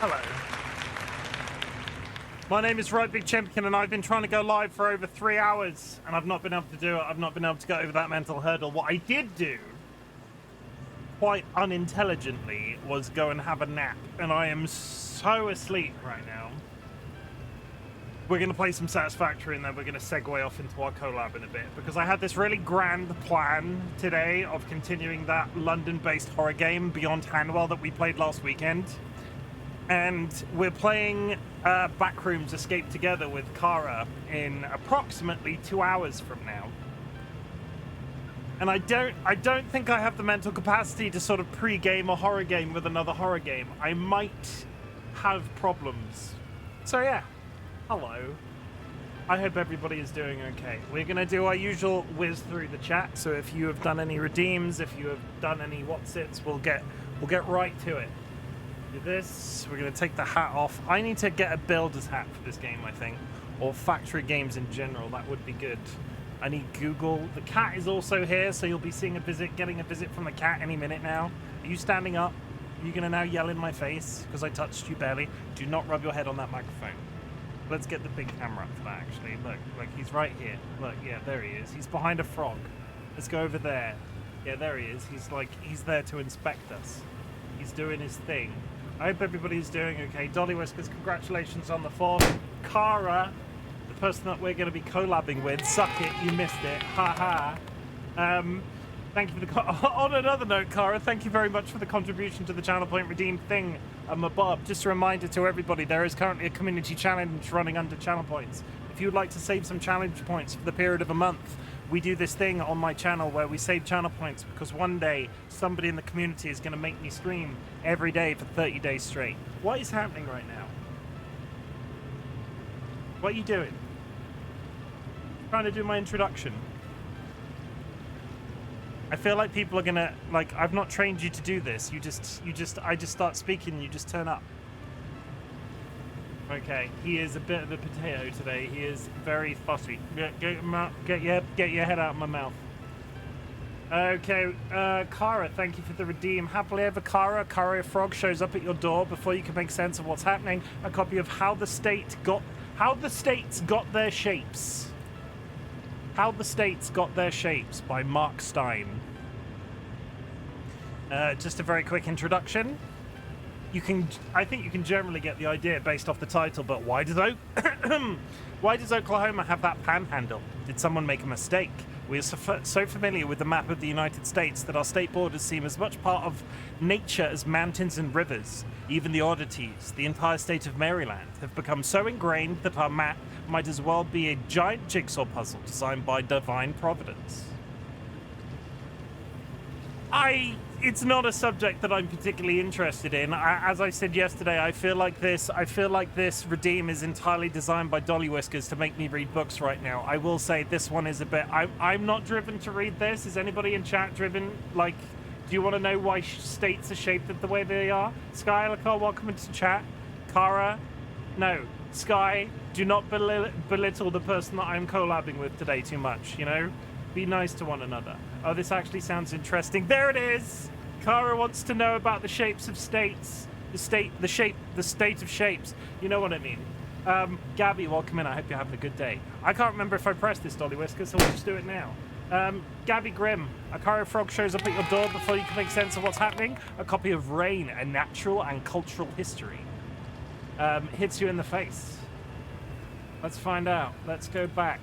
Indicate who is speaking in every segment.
Speaker 1: Hello. My name is RightBigChimken, and I've been trying to go live for over 3 hours, and I've not been able to do it. I've not been able to get over that mental hurdle. What I did do, quite unintelligently, was go and have a nap, and I am so asleep right now. We're going to play some Satisfactory, and then we're going to segue off into our collab in a bit, because I had this really grand plan today of continuing that London-based horror game, Beyond Hanwell, that we played last weekend. And we're playing Backrooms Escape Together with Kara in approximately 2 hours from now. And I don't think I have the mental capacity to sort of pre-game a horror game with another horror game. I might have problems. So yeah, hello. I hope everybody is doing okay. We're gonna do our usual whiz through the chat. So if you have done any redeems, if you have done any whatsits, we'll get right to it. Do this. We're going to take the hat off. I need to get a builder's hat for this game, I think. Or factory games in general. That would be good. I need Google. The cat is also here, so you'll be seeing getting a visit from the cat any minute now. Are you standing up? Are you going to now yell in my face because I touched you barely? Do not rub your head on that microphone. Let's get the big camera up for that, actually. Look, he's right here. Look, yeah, there he is. He's behind a frog. Let's go over there. Yeah, there he is. He's there to inspect us. He's doing his thing. I hope everybody's doing okay. DollyWhiskers, congratulations on the 4th. Kara, the person that we're going to be collabing with, suck it, you missed it. Ha ha. Thank you for the... On another note, Kara, thank you very much for the contribution to the Channel Point Redeem thing, Mabob. Just a reminder to everybody, there is currently a community challenge running under Channel Points. If you would like to save some challenge points for the period of a month, we do this thing on my channel where we save channel points because one day somebody in the community is going to make me stream every day for 30 days straight. What is happening right now? What are you doing? Trying to do my introduction. I feel like people are going to, like, I've not trained you to do this. I just start speaking, you just turn up. Okay, he is a bit of a potato today. He is very fussy. Get your head out of my mouth. Okay, Kara, thank you for the redeem. Happily ever, Kara. Kara Frog shows up at your door before you can make sense of what's happening. A copy of How the States Got Their Shapes. How the States Got Their Shapes by Mark Stein. Just a very quick introduction. I think you can generally get the idea based off the title, but why does Oklahoma have that panhandle? Did someone make a mistake? We are so familiar with the map of the United States that our state borders seem as much part of nature as mountains and rivers. Even the oddities, the entire state of Maryland, have become so ingrained that our map might as well be a giant jigsaw puzzle designed by divine providence. It's not a subject that I'm particularly interested in. As I said yesterday, I feel like this redeem is entirely designed by DollyWhiskers to make me read books right now. I will say this one is a bit... I'm not driven to read this. Is anybody in chat driven? Like, do you want to know why states are shaped the way they are? Sky, welcome into chat. Kara, no. Sky, do not belittle the person that I'm collabing with today too much, you know? Be nice to one another. Oh, this actually sounds interesting. There it is! Kara wants to know about the shapes of states. The state of shapes. You know what I mean. Gabby, welcome in. I hope you're having a good day. I can't remember if I pressed this, DollyWhiskers, so we'll just do it now. Gabby Grimm, a Kara Frog shows up at your door before you can make sense of what's happening. A copy of Rain, A Natural and Cultural History. Hits you in the face. Let's find out. Let's go back.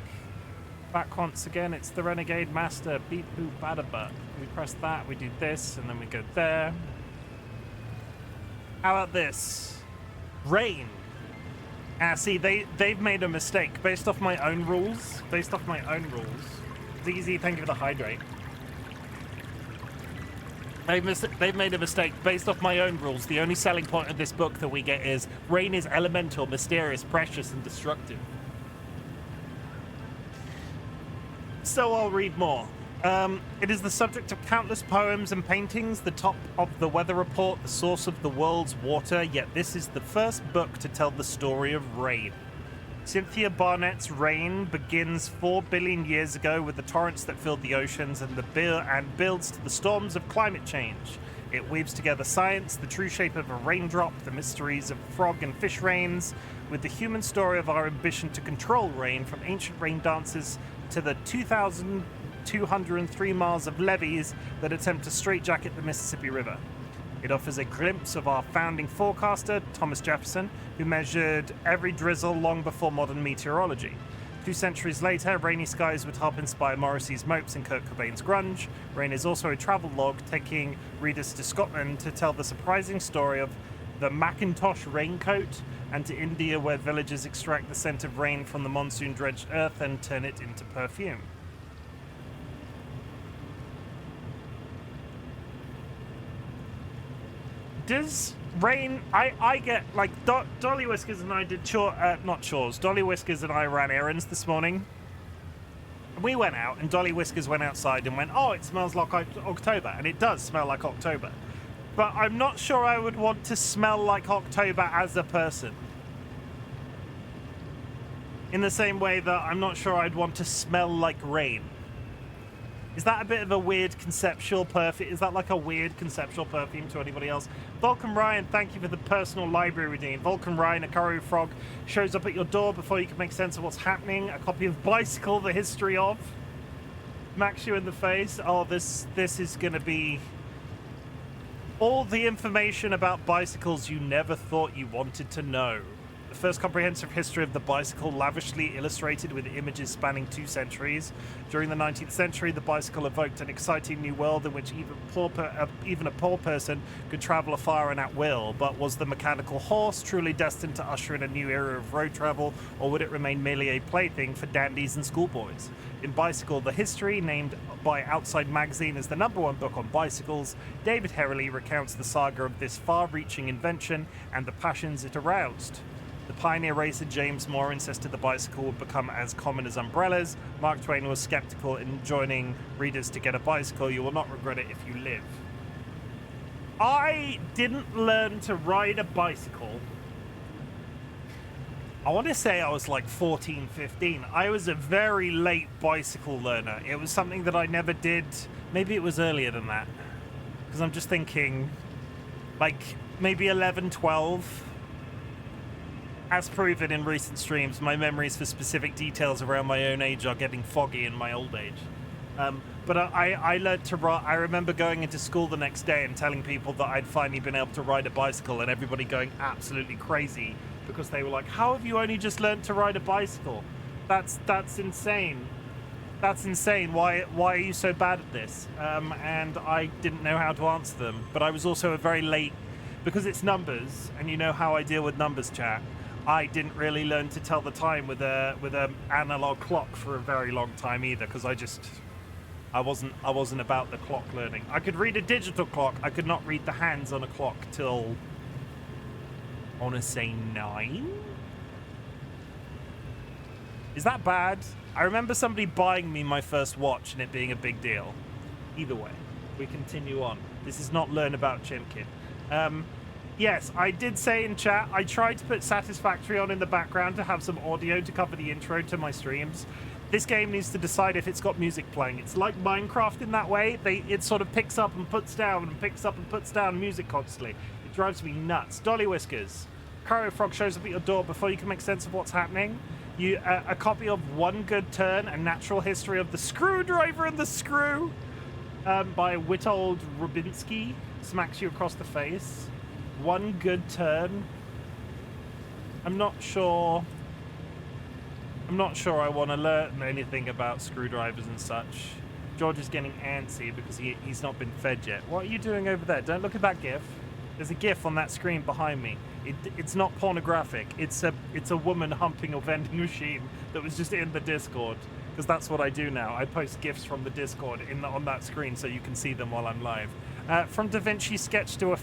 Speaker 1: Back once again, it's the Renegade Master, beep boop bada. We press that, we do this, and then we go there. How about this? Rain. See, they've made a mistake based off my own rules. ZZ, thank you for the hydrate. They've made a mistake based off my own rules. The only selling point of this book that we get is rain is elemental, mysterious, precious, and destructive. So I'll read more. It is the subject of countless poems and paintings, the top of the weather report, the source of the world's water, yet this is the first book to tell the story of rain. Cynthia Barnett's Rain begins 4 billion years ago with the torrents that filled the oceans and builds to the storms of climate change. It weaves together science, the true shape of a raindrop, the mysteries of frog and fish rains, with the human story of our ambition to control rain, from ancient rain dances to the 2,203 miles of levees that attempt to straitjacket the Mississippi River. It offers a glimpse of our founding forecaster, Thomas Jefferson, who measured every drizzle long before modern meteorology. 2 centuries later, rainy skies would help inspire Morrissey's mopes and Kurt Cobain's grunge. Rain is also a travel log, taking readers to Scotland to tell the surprising story of the Macintosh raincoat, and to India, where villagers extract the scent of rain from the monsoon-drenched earth and turn it into perfume. Does rain... I get, like, DollyWhiskers and I did DollyWhiskers and I ran errands this morning. We went out, and DollyWhiskers went outside and went, oh, it smells like October. And it does smell like October. But I'm not sure I would want to smell like October as a person. In the same way that I'm not sure I'd want to smell like rain. Is that a bit of a weird conceptual perfume? Is that like a weird conceptual perfume to anybody else? Vulcan Ryan, thank you for the personal library redeem. Vulcan Ryan, a Karu frog, shows up at your door before you can make sense of what's happening. A copy of Bicycle, the history of. Smacks you in the face. Oh, this is going to be all the information about bicycles you never thought you wanted to know. The first comprehensive history of the bicycle, lavishly illustrated with images spanning 2 centuries. During the 19th century, the bicycle evoked an exciting new world in which even a poor person could travel afar and at will. But was the mechanical horse truly destined to usher in a new era of road travel, or would it remain merely a plaything for dandies and schoolboys? In Bicycle, the history, named by Outside Magazine as the #1 book on bicycles, David Herrley recounts the saga of this far-reaching invention and the passions it aroused. The pioneer racer James Moore insisted the bicycle would become as common as umbrellas. Mark Twain was skeptical in joining readers to get a bicycle. You will not regret it if you live. I didn't learn to ride a bicycle. I want to say I was like 14, 15. I was a very late bicycle learner. It was something that I never did. Maybe it was earlier than that. Because I'm just thinking, like, maybe 11, 12. As proven in recent streams, my memories for specific details around my own age are getting foggy in my old age. But I learned to ride. I remember going into school the next day and telling people that I'd finally been able to ride a bicycle, and everybody going absolutely crazy because they were like, "How have you only just learned to ride a bicycle? That's insane. That's insane. Why are you so bad at this?" And I didn't know how to answer them. But I was also a very late, because it's numbers, and you know how I deal with numbers, chat. I didn't really learn to tell the time with a analog clock for a very long time either, because I wasn't about the clock learning. I could read a digital clock. I could not read the hands on a clock till, I want to say 9. Is that bad? I remember somebody buying me my first watch and it being a big deal. Either way, we continue on. This is not Learn About Chimken. Yes, I did say in chat, I tried to put Satisfactory on in the background to have some audio to cover the intro to my streams. This game needs to decide if it's got music playing. It's like Minecraft in that way. It sort of picks up and puts down and picks up and puts down music constantly. It drives me nuts. DollyWhiskers. Cario Frog shows up at your door before you can make sense of what's happening. A copy of One Good Turn, A Natural History of the Screwdriver and the Screw by Witold Rubinsky smacks you across the face. One Good Turn. I'm not sure I want to learn anything about screwdrivers and such. George is getting antsy because he's not been fed yet. What are you doing over there? Don't look at that GIF. There's a GIF on that screen behind me. It's not pornographic. It's a woman humping a vending machine that was just in the Discord. Because that's what I do now. I post GIFs from the Discord on that screen so you can see them while I'm live. From a Da Vinci sketch to a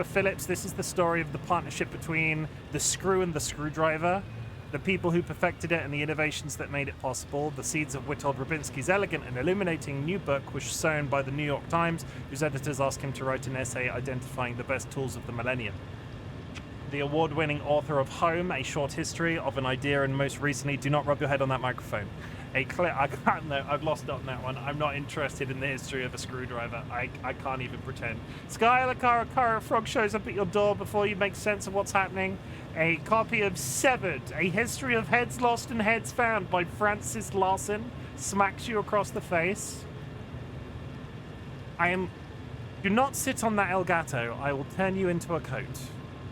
Speaker 1: Phillips, this is the story of the partnership between the screw and the screwdriver, the people who perfected it and the innovations that made it possible. The seeds of Witold Rubinsky's elegant and illuminating new book was sown by the New York Times, whose editors asked him to write an essay identifying the best tools of the millennium. The award-winning author of Home, A Short History of an Idea, and most recently, do not rub your head on that microphone. I can't. No, I've lost on that one. I'm not interested in the history of a screwdriver. I can't even pretend. Skylar Kara Frog shows up at your door before you make sense of what's happening. A copy of Severed, A History of Heads Lost and Heads Found by Francis Larson smacks you across the face. Do not sit on that Elgato. I will turn you into a coat.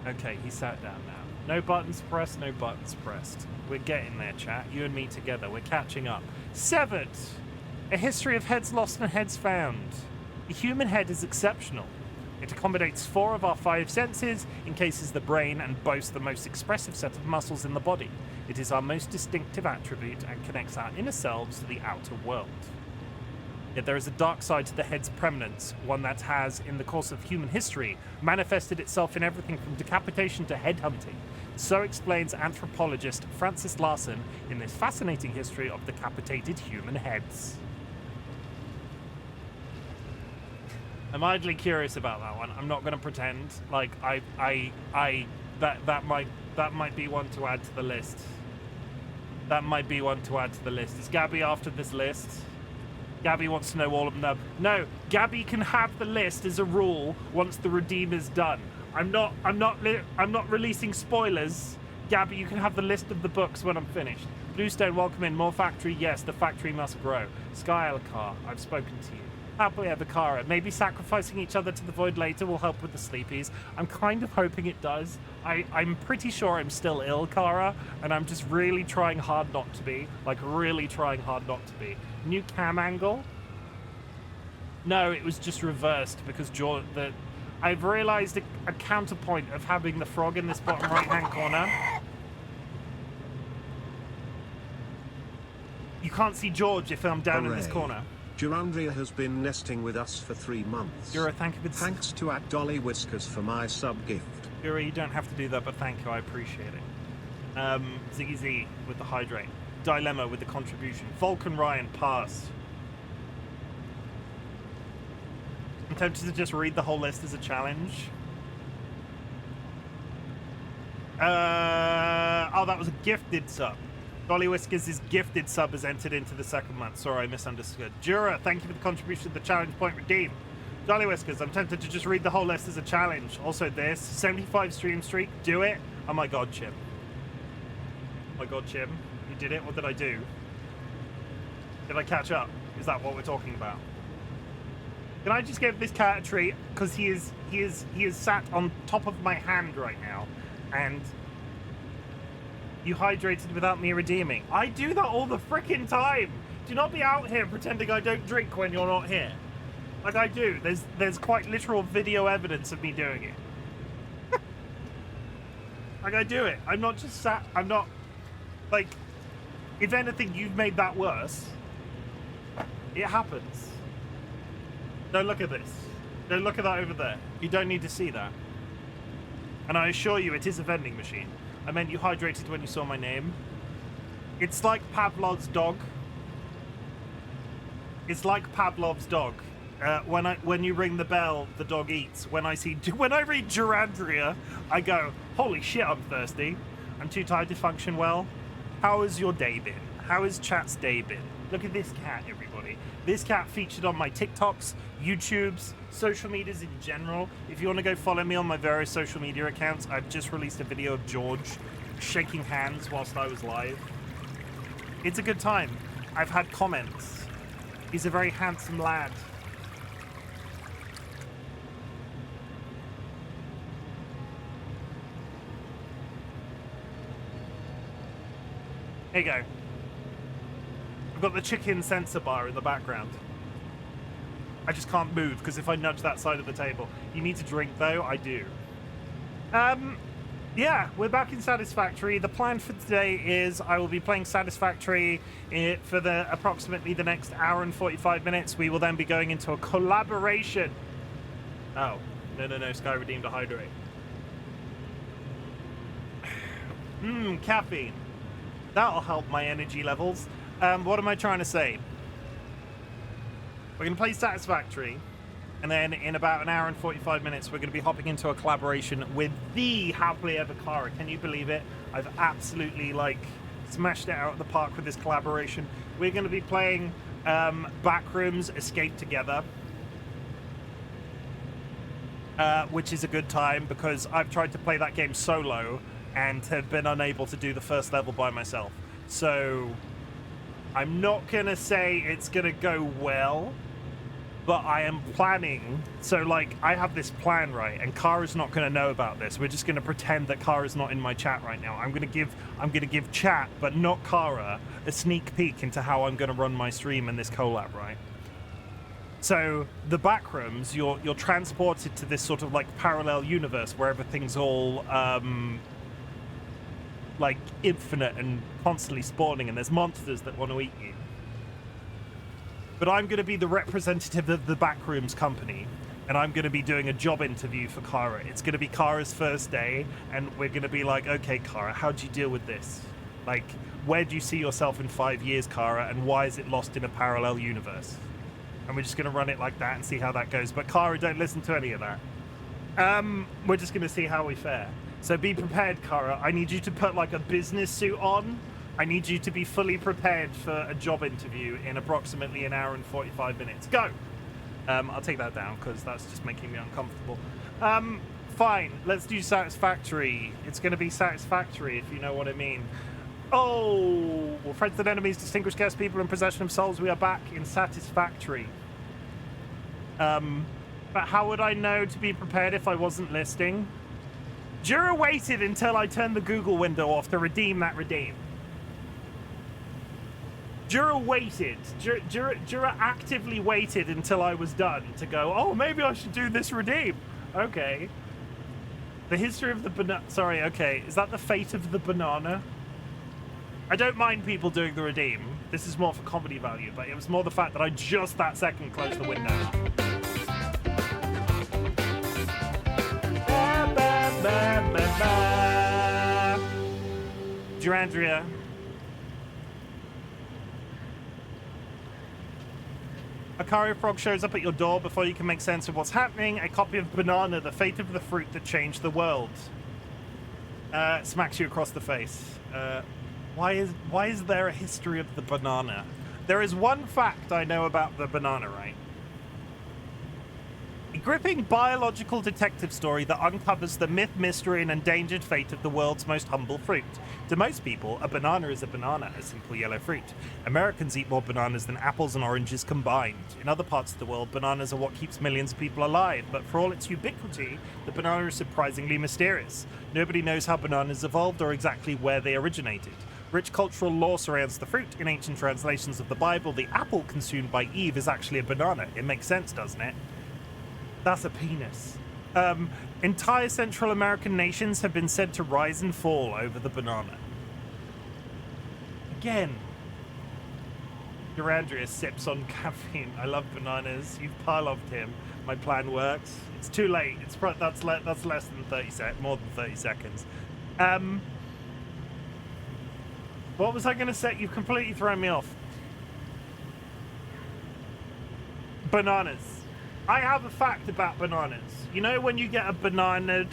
Speaker 1: Okay, he sat down now. No buttons pressed, no buttons pressed. We're getting there, chat. You and me together. We're catching up. Severed. A history of heads lost and heads found. The human head is exceptional. It accommodates 4 of our 5 senses, encases the brain, and boasts the most expressive set of muscles in the body. It is our most distinctive attribute and connects our inner selves to the outer world. Yet there is a dark side to the head's preeminence, one that has, in the course of human history, manifested itself in everything from decapitation to headhunting. So explains anthropologist Francis Larson in this fascinating history of decapitated human heads. I'm idly curious about that one. I'm not going to pretend like that might be one to add to the list. That might be one to add to the list. Is Gabby after this list? Gabby wants to know all of them. No, Gabby can have the list as a rule once the Redeemer's done. I'm not releasing spoilers. Gabby, you can have the list of the books when I'm finished. Bluestone, welcome in. More factory, yes, the factory must grow. Sky Alakar, I've spoken to you. Happily ever, Kara. Maybe sacrificing each other to the void later will help with the sleepies. I'm kind of hoping it does. I'm pretty sure I'm still ill, Kara, and I'm just really trying hard not to be. Like, really trying hard not to be. New cam angle? No, it was just reversed because I've realized a counterpoint of having the frog in this bottom right-hand corner. You can't see George if I'm down in this corner.
Speaker 2: Durandria has been nesting with us for 3 months.
Speaker 1: Jura, thank you for
Speaker 2: Thanks to @DollyWhiskers for my sub gift.
Speaker 1: Jura, you don't have to do that, but thank you, I appreciate it. Ziggy Z with the hydrate. Dilemma with the contribution. Vulcan Ryan, pass. I'm tempted to just read the whole list as a challenge. Oh, that was a gifted sub. DollyWhiskers' gifted sub has entered into the 2nd month. Sorry, I misunderstood. Jura, thank you for the contribution to the challenge point redeemed. DollyWhiskers, I'm tempted to just read the whole list as a challenge. Also this, 75 stream streak, do it. Oh my god, Chim. Oh my god, Chim. You did it? What did I do? Did I catch up? Is that what we're talking about? Can I just give this cat a treat? Because he is sat on top of my hand right now. And you hydrated without me redeeming. I do that all the frickin' time. Do not be out here pretending I don't drink when you're not here. Like I do. There's quite literal video evidence of me doing it. Like I do it. I'm not just sat. I'm not like. If anything, you've made that worse. It happens. Don't look at this. Don't look at that over there. You don't need to see that. And I assure you, it is a vending machine. I meant you hydrated when you saw my name. It's like Pavlov's dog. It's like Pavlov's dog. When you ring the bell, the dog eats. When I read Durandria, I go, holy shit, I'm thirsty. I'm too tired to function well. How has your day been? How has chat's day been? Look at this cat, everybody. This cat featured on my TikToks, YouTubes, social medias in general. If you want to go follow me on my various social media accounts, I've just released a video of George shaking hands whilst I was live. It's a good time. I've had comments. He's a very handsome lad. Here you go. I've got the chicken sensor bar in the background. I just can't move because if I nudge that side of the table. You need to drink though? I do. Yeah, we're back in Satisfactory. The plan for today is I will be playing Satisfactory for approximately the next hour and 45 minutes. We will then be going into a collaboration. Oh, no, Sky redeemed a hydrate. Caffeine. That'll help my energy levels. What am I trying to say? We're going to play Satisfactory, and then in about an hour and 45 minutes, we're going to be hopping into a collaboration with the Happily Ever Kara. Can you believe it? I've absolutely, smashed it out of the park with this collaboration. We're going to be playing Backrooms Escape Together, which is a good time because I've tried to play that game solo and have been unable to do the first level by myself. So I'm not going to say it's going to go well, but I am planning. So, like, I have this plan, right? And Kara's not going to know about this. We're just going to pretend that Kara's not in my chat right now. I'm going to give chat, but not Kara, a sneak peek into how I'm going to run my stream in this collab, right? So, the Backrooms, you're transported to this sort of, like, parallel universe where everything's all, like, infinite and constantly spawning, and there's monsters that want to eat you. But I'm going to be the representative of the Backrooms company, and I'm going to be doing a job interview for Kara. It's going to be Kara's first day, and we're going to be like, okay, Kara, how do you deal with this? Like, where do you see yourself in 5 years, Kara, and why is it lost in a parallel universe? And we're just going to run it like that and see how that goes. But Kara, don't listen to any of that. We're just going to see how we fare. So be prepared, Kara. I need you to put, like, a business suit on. I need you to be fully prepared for a job interview in approximately an hour and 45 minutes. Go! I'll take that down because that's just making me uncomfortable. Fine, let's do Satisfactory. It's going to be Satisfactory, if you know what I mean. Oh! Friends and enemies, distinguished guests, people in possession of souls, we are back in Satisfactory. But how would I know to be prepared if I wasn't listing? Jura waited until I turned the Google window off to redeem that redeem. Jura waited. Jura actively waited until I was done to go, oh, maybe I should do this redeem. Okay. The history of the banana. Sorry, okay. Is that the fate of the banana? I don't mind people doing the redeem. This is more for comedy value, but it was more the fact that I just that second closed the window. Durandria. A Cario frog shows up at your door before you can make sense of what's happening. A copy of Banana, the fate of the fruit that changed the world. Smacks you across the face. Why is there a history of the banana? There is one fact I know about the banana, right? A gripping biological detective story that uncovers the myth, mystery, and endangered fate of the world's most humble fruit. To most people, a banana is a banana, a simple yellow fruit. Americans eat more bananas than apples and oranges combined. In other parts of the world, bananas are what keeps millions of people alive, but for all its ubiquity, the banana is surprisingly mysterious. Nobody knows how bananas evolved or exactly where they originated. Rich cultural lore surrounds the fruit. In ancient translations of the Bible, the apple consumed by Eve is actually a banana. It makes sense, doesn't it? That's a penis. Entire Central American nations have been said to rise and fall over the banana. Again, Durandria sips on caffeine. I love bananas. You've parloved him. My plan works. It's too late. That's less than 30 seconds. More than 30 seconds. What was I going to say? You've completely thrown me off. Bananas. I have a fact about bananas. You know when you get a banana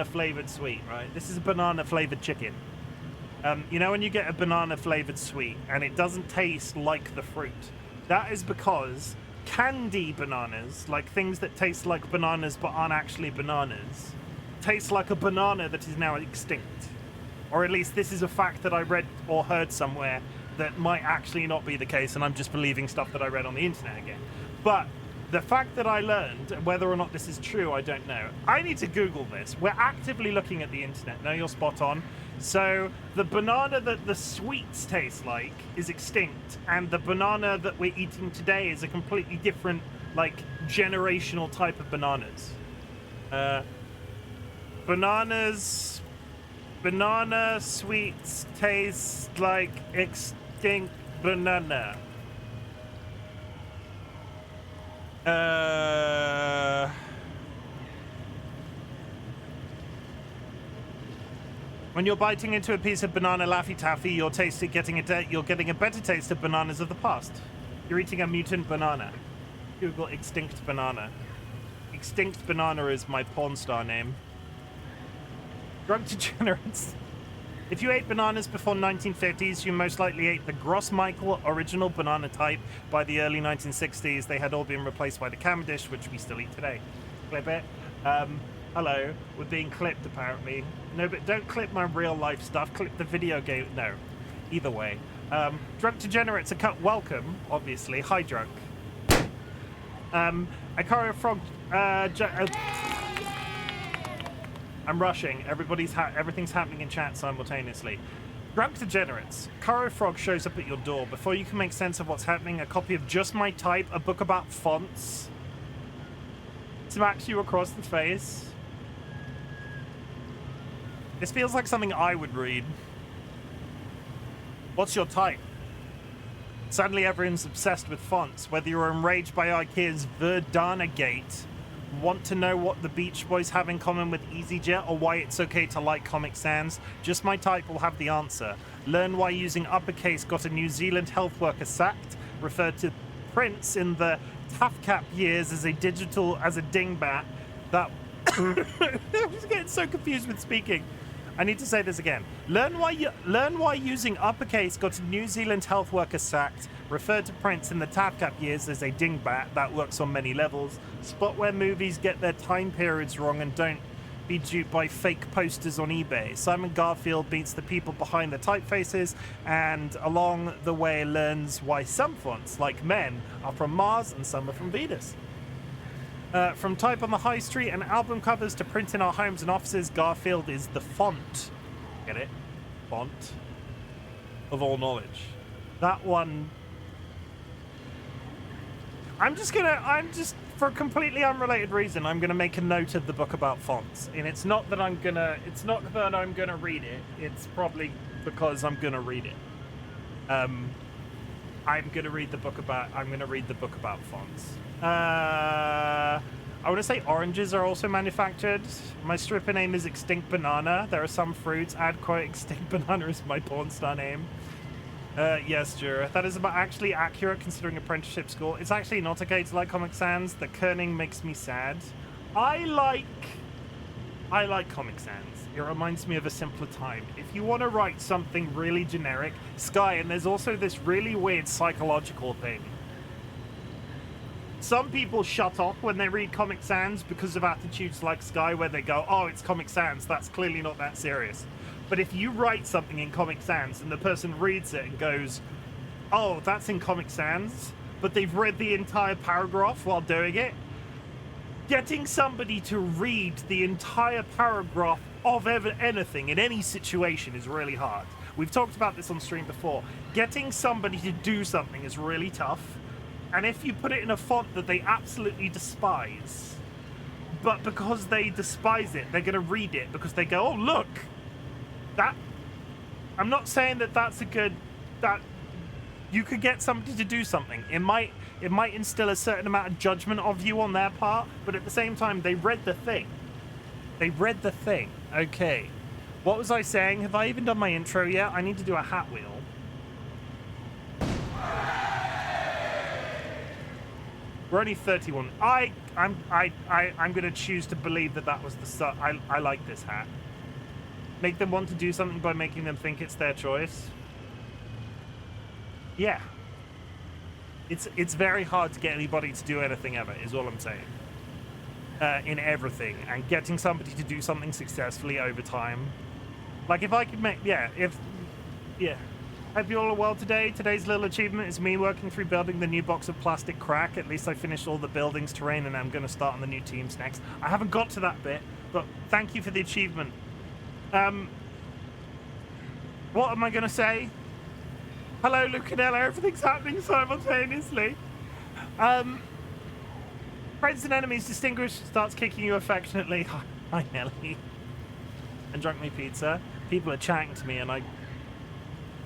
Speaker 1: flavored sweet, right? This is a banana flavored chicken. You know when you get a banana flavored sweet and it doesn't taste like the fruit? That is because candy bananas, like things that taste like bananas but aren't actually bananas, taste like a banana that is now extinct. Or at least this is a fact that I read or heard somewhere that might actually not be the case, and I'm just believing stuff that I read on the internet again. But the fact that I learned, whether or not this is true, I don't know. I need to Google this. We're actively looking at the internet. No, you're spot on. So the banana that the sweets taste like is extinct, and the banana that we're eating today is a completely different, like, generational type of bananas. Banana sweets taste like extinct banana. When you're biting into a piece of banana Laffy Taffy, you're getting a better taste of bananas of the past. You're eating a mutant banana. Google extinct banana. Extinct banana is my porn star name. Drug degenerates. If you ate bananas before 1950s, you most likely ate the Gross-Michael original banana type. By the early 1960s, they had all been replaced by the Cavendish, which we still eat today. Clip it. Hello. We're being clipped, apparently. No, but don't clip my real-life stuff. Clip the video game. No. Either way. Drunk Degenerates are cut. Welcome, obviously. Hi, Drunk. Icario Frog... I'm rushing. Everything's happening in chat simultaneously. Drunk Degenerates. Caro Frog shows up at your door. Before you can make sense of what's happening, a copy of Just My Type, a book about fonts, smacks you across the face. This feels like something I would read. What's your type? Suddenly everyone's obsessed with fonts. Whether you're enraged by IKEA's Verdana Gate, want to know what the Beach Boys have in common with EasyJet, or why it's okay to like Comic Sans, Just My Type will have the answer. Learn why using uppercase got a New Zealand health worker sacked, referred to Prince in the tough cap years as a dingbat that... I'm just getting so confused with speaking. I need to say this again. Learn why using uppercase got a New Zealand health worker sacked, referred to Prince in the TAFCAP years as a dingbat that works on many levels. Spot where movies get their time periods wrong and don't be duped by fake posters on eBay. Simon Garfield beats the people behind the typefaces, and along the way learns why some fonts, like Men, are from Mars and some are from Venus. From type on the high street and album covers to print in our homes and offices, Garfield is the font. Get it? Font of all knowledge. That one... I'm just, for a completely unrelated reason, I'm gonna make a note of the book about fonts. And it's not that I'm gonna read it. It's probably because I'm gonna read it. I'm gonna read the book about fonts. I want to say oranges are also manufactured. My stripper name is Extinct Banana. There are some fruits. Add quote, Extinct Banana is my porn star name. Yes, Jura. That is actually accurate considering apprenticeship school. It's actually not okay to like Comic Sans. The kerning makes me sad. I like Comic Sans. It reminds me of a simpler time. If you want to write something really generic, Sky, and there's also this really weird psychological thing. Some people shut off when they read Comic Sans because of attitudes like Sky, where they go, oh, it's Comic Sans, that's clearly not that serious. But if you write something in Comic Sans and the person reads it and goes, oh, that's in Comic Sans, but they've read the entire paragraph while doing it, getting somebody to read the entire paragraph of anything in any situation is really hard. We've talked about this on stream before. Getting somebody to do something is really tough. And if you put it in a font that they absolutely despise, but because they despise it, they're going to read it because they go, oh, look, that... I'm not saying that that's a good... that you could get somebody to do something. It might instill a certain amount of judgment of you on their part, but at the same time, they read the thing. They read the thing. Okay. What was I saying? Have I even done my intro yet? I need to do a hat wheel. We're only 31. I'm gonna choose to believe that was the I like this hat. Make them want to do something by making them think it's their choice. Yeah. It's very hard to get anybody to do anything ever, is all I'm saying. In everything. And getting somebody to do something successfully over time. Like if I could make Hope you all are well today. Today's little achievement is me working through building the new box of plastic crack. At least I finished all the buildings, terrain, and I'm going to start on the new teams next. I haven't got to that bit, but thank you for the achievement. What am I going to say? Hello, Lucanella. Everything's happening simultaneously. Friends and enemies distinguished starts kicking you affectionately. Hi, Nelly. And Drunk Me Pizza. People are chatting to me, and I...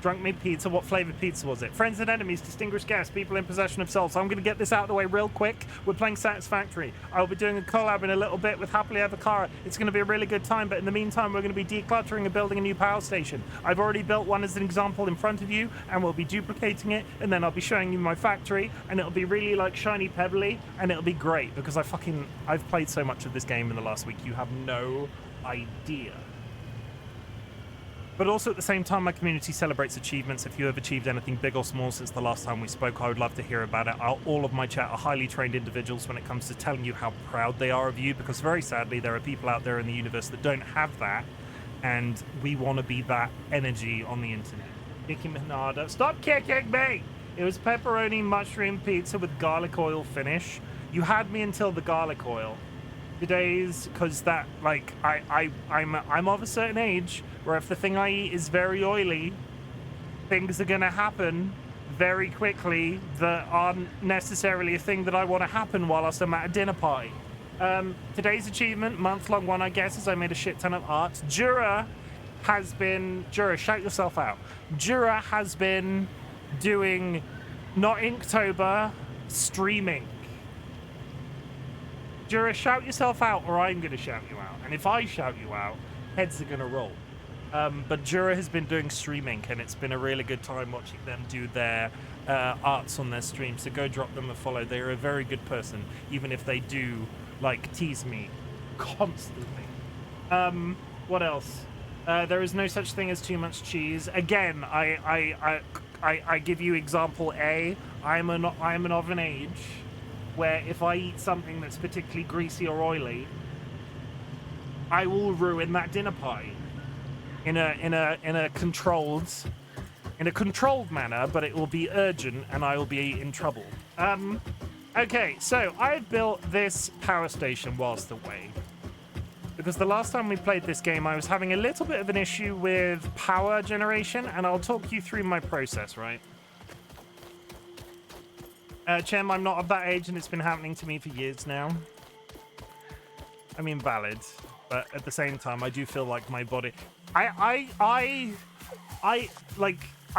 Speaker 1: Drunk Me Pizza, what flavored pizza was it? Friends and enemies, distinguished guests, people in possession of souls. So I'm going to get this out of the way real quick. We're playing Satisfactory. I'll be doing a collab in a little bit with Happily Ever Cara. It's going to be a really good time, but in the meantime, we're going to be decluttering and building a new power station. I've already built one as an example in front of you, and we'll be duplicating it, and then I'll be showing you my factory, and it'll be really like shiny pebbly, and it'll be great, because I've played so much of this game in the last week, you have no idea. But also at the same time, my community celebrates achievements. If you have achieved anything big or small since the last time we spoke, I would love to hear about it. All of my chat are highly trained individuals when it comes to telling you how proud they are of you, because very sadly, there are people out there in the universe that don't have that, and we want to be that energy on the internet. Nicki Minaj, stop kicking me! It was pepperoni mushroom pizza with garlic oil finish. You had me until the garlic oil. Today's, because that, like, I'm of a certain age where if the thing I eat is very oily, things are gonna happen very quickly that aren't necessarily a thing that I want to happen whilst I'm at a dinner party. Today's achievement, month-long one, I guess, is I made a shit ton of art. Jura, shout yourself out. Jura has been doing, not Inktober, streaming. Jura, shout yourself out or I'm going to shout you out. And if I shout you out, heads are going to roll. But Jura has been doing streaming, and it's been a really good time watching them do their arts on their stream. So go drop them a follow. They're a very good person, even if they do, like, tease me constantly. What else? There is no such thing as too much cheese. Again, I give you example A. I'm of an age where if I eat something that's particularly greasy or oily, I will ruin that dinner party in a controlled manner, but it will be urgent and I will be in trouble. Okay, so I've built this power station whilst away, because the last time we played this game, I was having a little bit of an issue with power generation, and I'll talk you through my process, right? Chim, I'm not of that age, and it's been happening to me for years now. I mean, valid, but at the same time, I do feel like my body... I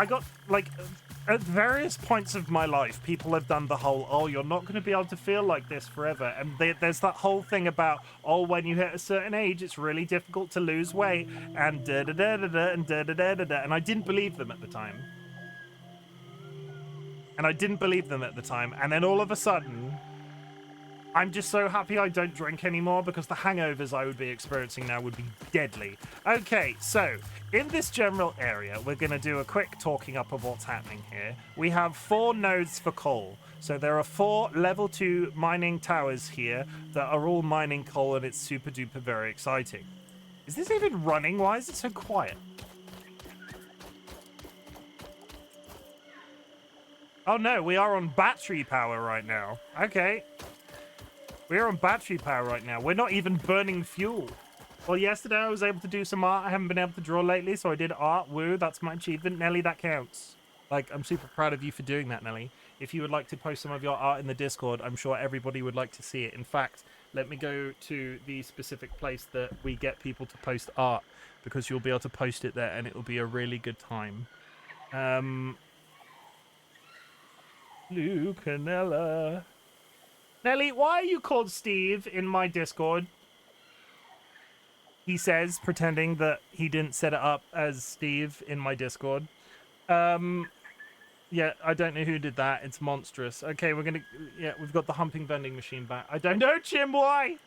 Speaker 1: got, like, at various points of my life, people have done the whole, oh, you're not going to be able to feel like this forever. And there's that whole thing about, oh, when you hit a certain age, it's really difficult to lose weight, and da-da-da-da-da, and da-da-da-da-da. And I didn't believe them at the time. And then all of a sudden, I'm just so happy I don't drink anymore, because the hangovers I would be experiencing now would be deadly. Okay, so in this general area, we're going to do a quick talking up of what's happening here. We have 4 nodes for coal. So there are 4 level 2 mining towers here that are all mining coal, and it's super duper very exciting. Is this even running? Why is it so quiet? Oh no, we are on battery power right now. Okay. We're on battery power right now. We're not even burning fuel. Well, yesterday I was able to do some art. I haven't been able to draw lately, so I did art. Woo, that's my achievement. Nelly, that counts. Like, I'm super proud of you for doing that, Nelly. If you would like to post some of your art in the Discord, I'm sure everybody would like to see it. In fact, let me go to the specific place that we get people to post art, because you'll be able to post it there, and it will be a really good time. Lucanella. Nelly, why are you called Steve in my Discord? He says, pretending that he didn't set it up as Steve in my Discord. Yeah, I don't know who did that. It's monstrous. Okay, we've got the humping vending machine back. I don't know, Chim, why?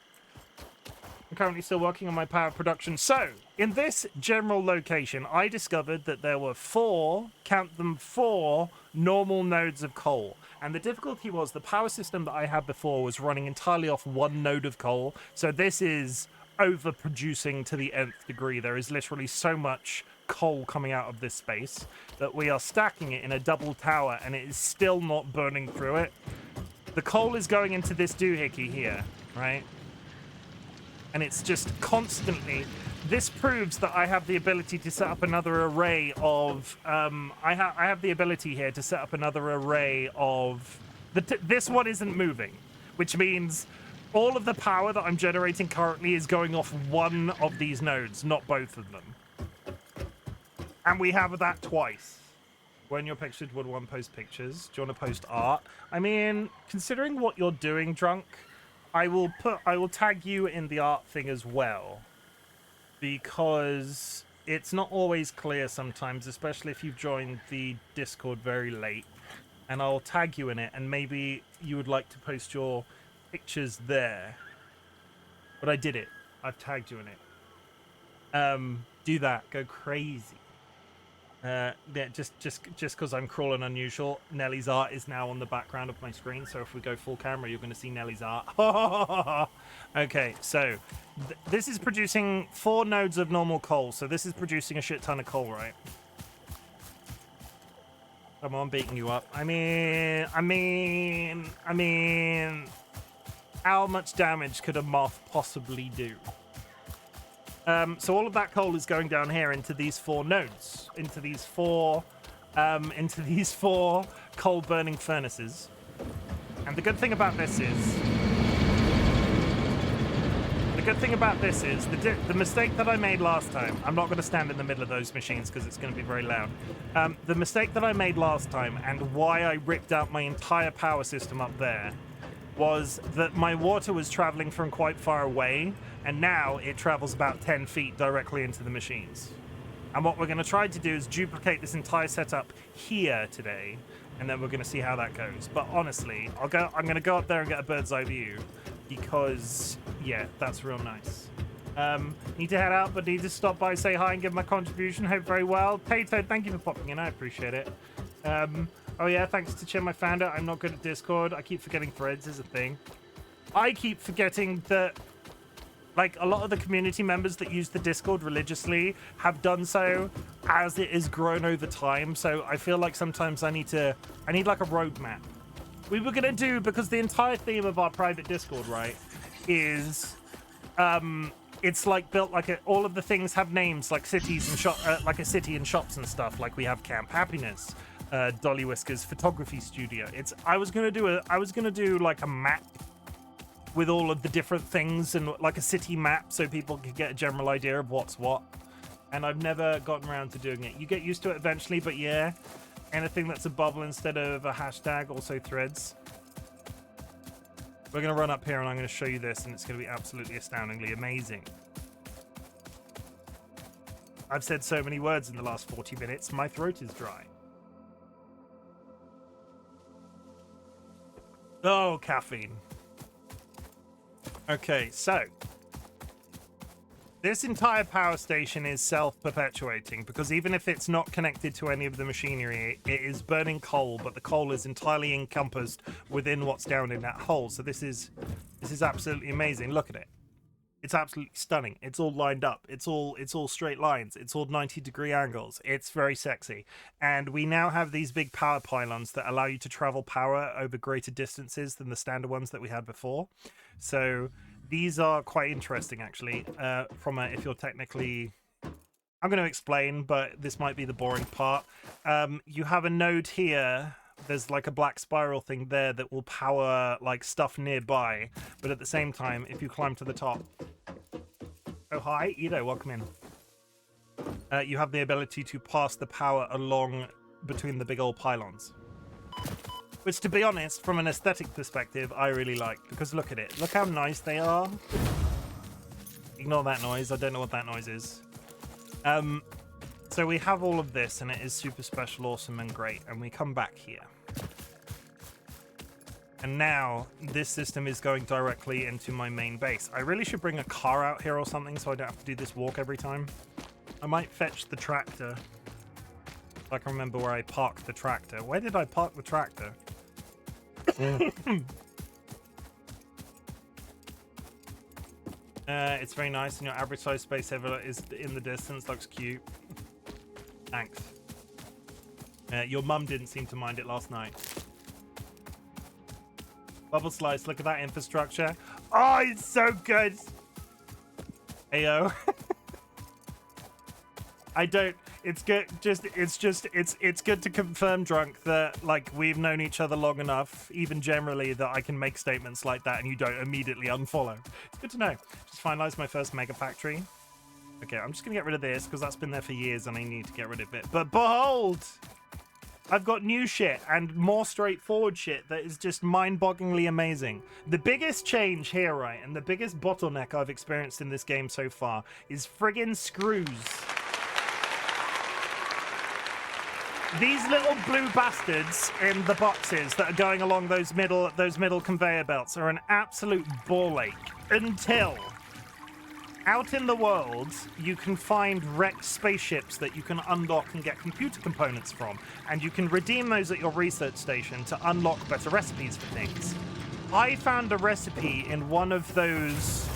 Speaker 1: I'm currently still working on my power production. So, in this general location, I discovered that there were 4, count them 4, normal nodes of coal. And the difficulty was the power system that I had before was running entirely off 1 node of coal. So this is overproducing to the nth degree. There is literally so much coal coming out of this space that we are stacking it in a double tower, and it is still not burning through it. The coal is going into this doohickey here, right? And it's just constantly... This proves that I have the ability to set up another array of... I have the ability here to set up another array of... This one isn't moving, which means all of the power that I'm generating currently is going off 1 of these nodes, not both of them. And we have that twice. When you're pictured, would one post pictures? Do you want to post art? I mean, considering what you're doing, Drunk, I will tag you in the art thing as well, because it's not always clear sometimes, especially if you've joined the Discord very late, and I'll tag you in it, and maybe you would like to post your pictures there. But I did it. I've tagged you in it. Do that. Go crazy. Yeah, just because I'm crawling unusual, Nellie's art is now on the background of my screen. So if we go full camera, you're going to see Nellie's art. Okay, so this is producing 4 nodes of normal coal. So this is producing a shit ton of coal, right? Come on, beating you up. I mean, how much damage could a moth possibly do? So all of that coal is going down here into these 4 nodes, into these four coal burning furnaces. And the good thing about this is, the mistake that I made last time. I'm not going to stand in the middle of those machines because it's going to be very loud. The mistake that I made last time, and why I ripped out my entire power system up there, was that my water was traveling from quite far away, and now it travels about 10 feet directly into the machines. And what we're going to try to do is duplicate this entire setup here today, and then we're going to see how that goes. But honestly, I'm going to go up there and get a bird's eye view, because, yeah, that's real nice. Need to head out, but need to stop by, say hi, and give my contribution. Hope very well. Tato, thank you for popping in. I appreciate it. Oh yeah, thanks to Chim, I found it. I'm not good at Discord. I keep forgetting threads is a thing. I keep forgetting that, like, a lot of the community members that use the Discord religiously have done so as it has grown over time. So I feel like sometimes I need like a roadmap. We were gonna do, because the entire theme of our private Discord, right, is it's like built like all of the things have names, like cities and like a city and shops and stuff. Like we have Camp Happiness, DollyWhiskers photography studio. I was gonna do like a map with all of the different things, and like a city map, so people could get a general idea of what's what. And I've never gotten around to doing it. You get used to it eventually, but yeah, anything that's a bubble instead of a hashtag, also threads. We're gonna run up here and I'm gonna show you this, and it's gonna be absolutely astoundingly amazing. I've said so many words in the last 40 minutes, my throat is dry. Oh, caffeine. Okay, so this entire power station is self-perpetuating, because even if it's not connected to any of the machinery, it is burning coal, but the coal is entirely encompassed within what's down in that hole. So this is absolutely amazing. Look at it. It's absolutely stunning. It's all lined up. It's all straight lines. It's all 90-degree angles. It's very sexy. And we now have these big power pylons that allow you to travel power over greater distances than the standard ones that we had before. So these are quite interesting, actually. If you're technically, I'm going to explain, but this might be the boring part. You have a node here. There's like a black spiral thing there that will power like stuff nearby, but at the same time, if you climb to the top, oh hi Edo, welcome in, you have the ability to pass the power along between the big old pylons, which, to be honest, from an aesthetic perspective, I really like, because look at it, look how nice they are. Ignore that noise, I don't know what that noise is. So we have all of this, and it is super special, awesome, and great. And we come back here. And now this system is going directly into my main base. I really should bring a car out here or something so I don't have to do this walk every time. I might fetch the tractor. If I can remember where I parked the tractor. Where did I park the tractor? It's very nice, and your average size space ever is in the distance. Looks cute. Thanks. Your mum didn't seem to mind it last night. Bubble Slice, look at that infrastructure. Oh, it's so good. Ayo. I don't. It's good. It's good to confirm, Drunk, that like we've known each other long enough, even generally, that I can make statements like that and you don't immediately unfollow. It's good to know. Just finalized my first mega factory. Okay, I'm just gonna get rid of this because that's been there for years and I need to get rid of it. But behold, I've got new shit and more straightforward shit that is just mind-bogglingly amazing. The biggest change here, right, and the biggest bottleneck I've experienced in this game so far is friggin' screws. These little blue bastards in the boxes that are going along those middle conveyor belts are an absolute ball ache until Out in the world, you can find wrecked spaceships that you can unlock and get computer components from, and you can redeem those at your research station to unlock better recipes for things. I found a recipe in one of those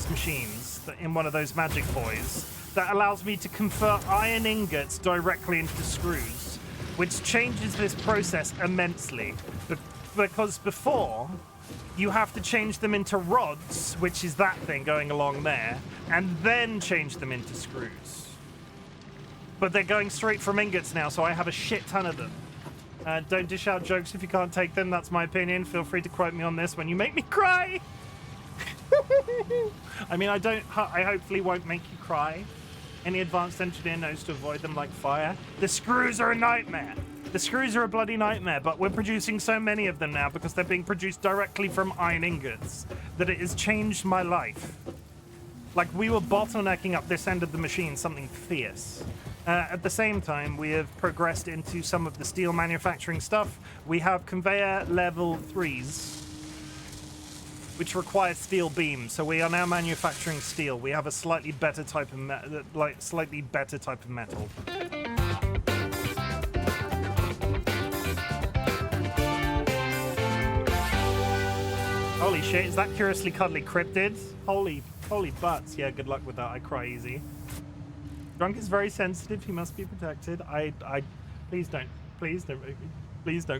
Speaker 1: machines, in one of those magic boys, that allows me to convert iron ingots directly into screws, which changes this process immensely. Because before, you have to change them into rods, which is that thing going along there, and then change them into screws. But they're going straight from ingots now, so I have a shit ton of them. Don't dish out jokes if you can't take them. That's my opinion. Feel free to quote me on this when you make me cry. I mean, I hopefully won't make you cry. Any advanced engineer knows to avoid them like fire. The screws are a nightmare. The screws are a bloody nightmare, but we're producing so many of them now because they're being produced directly from iron ingots that it has changed my life. Like, we were bottlenecking up this end of the machine something fierce. At the same time, we have progressed into some of the steel manufacturing stuff. We have conveyor level 3s, which require steel beams. So we are now manufacturing steel. We have a slightly better type of metal. Holy shit! Is that curiously cuddly cryptid? Holy butts! Yeah, good luck with that. I cry easy. Drunk is very sensitive. He must be protected. Please don't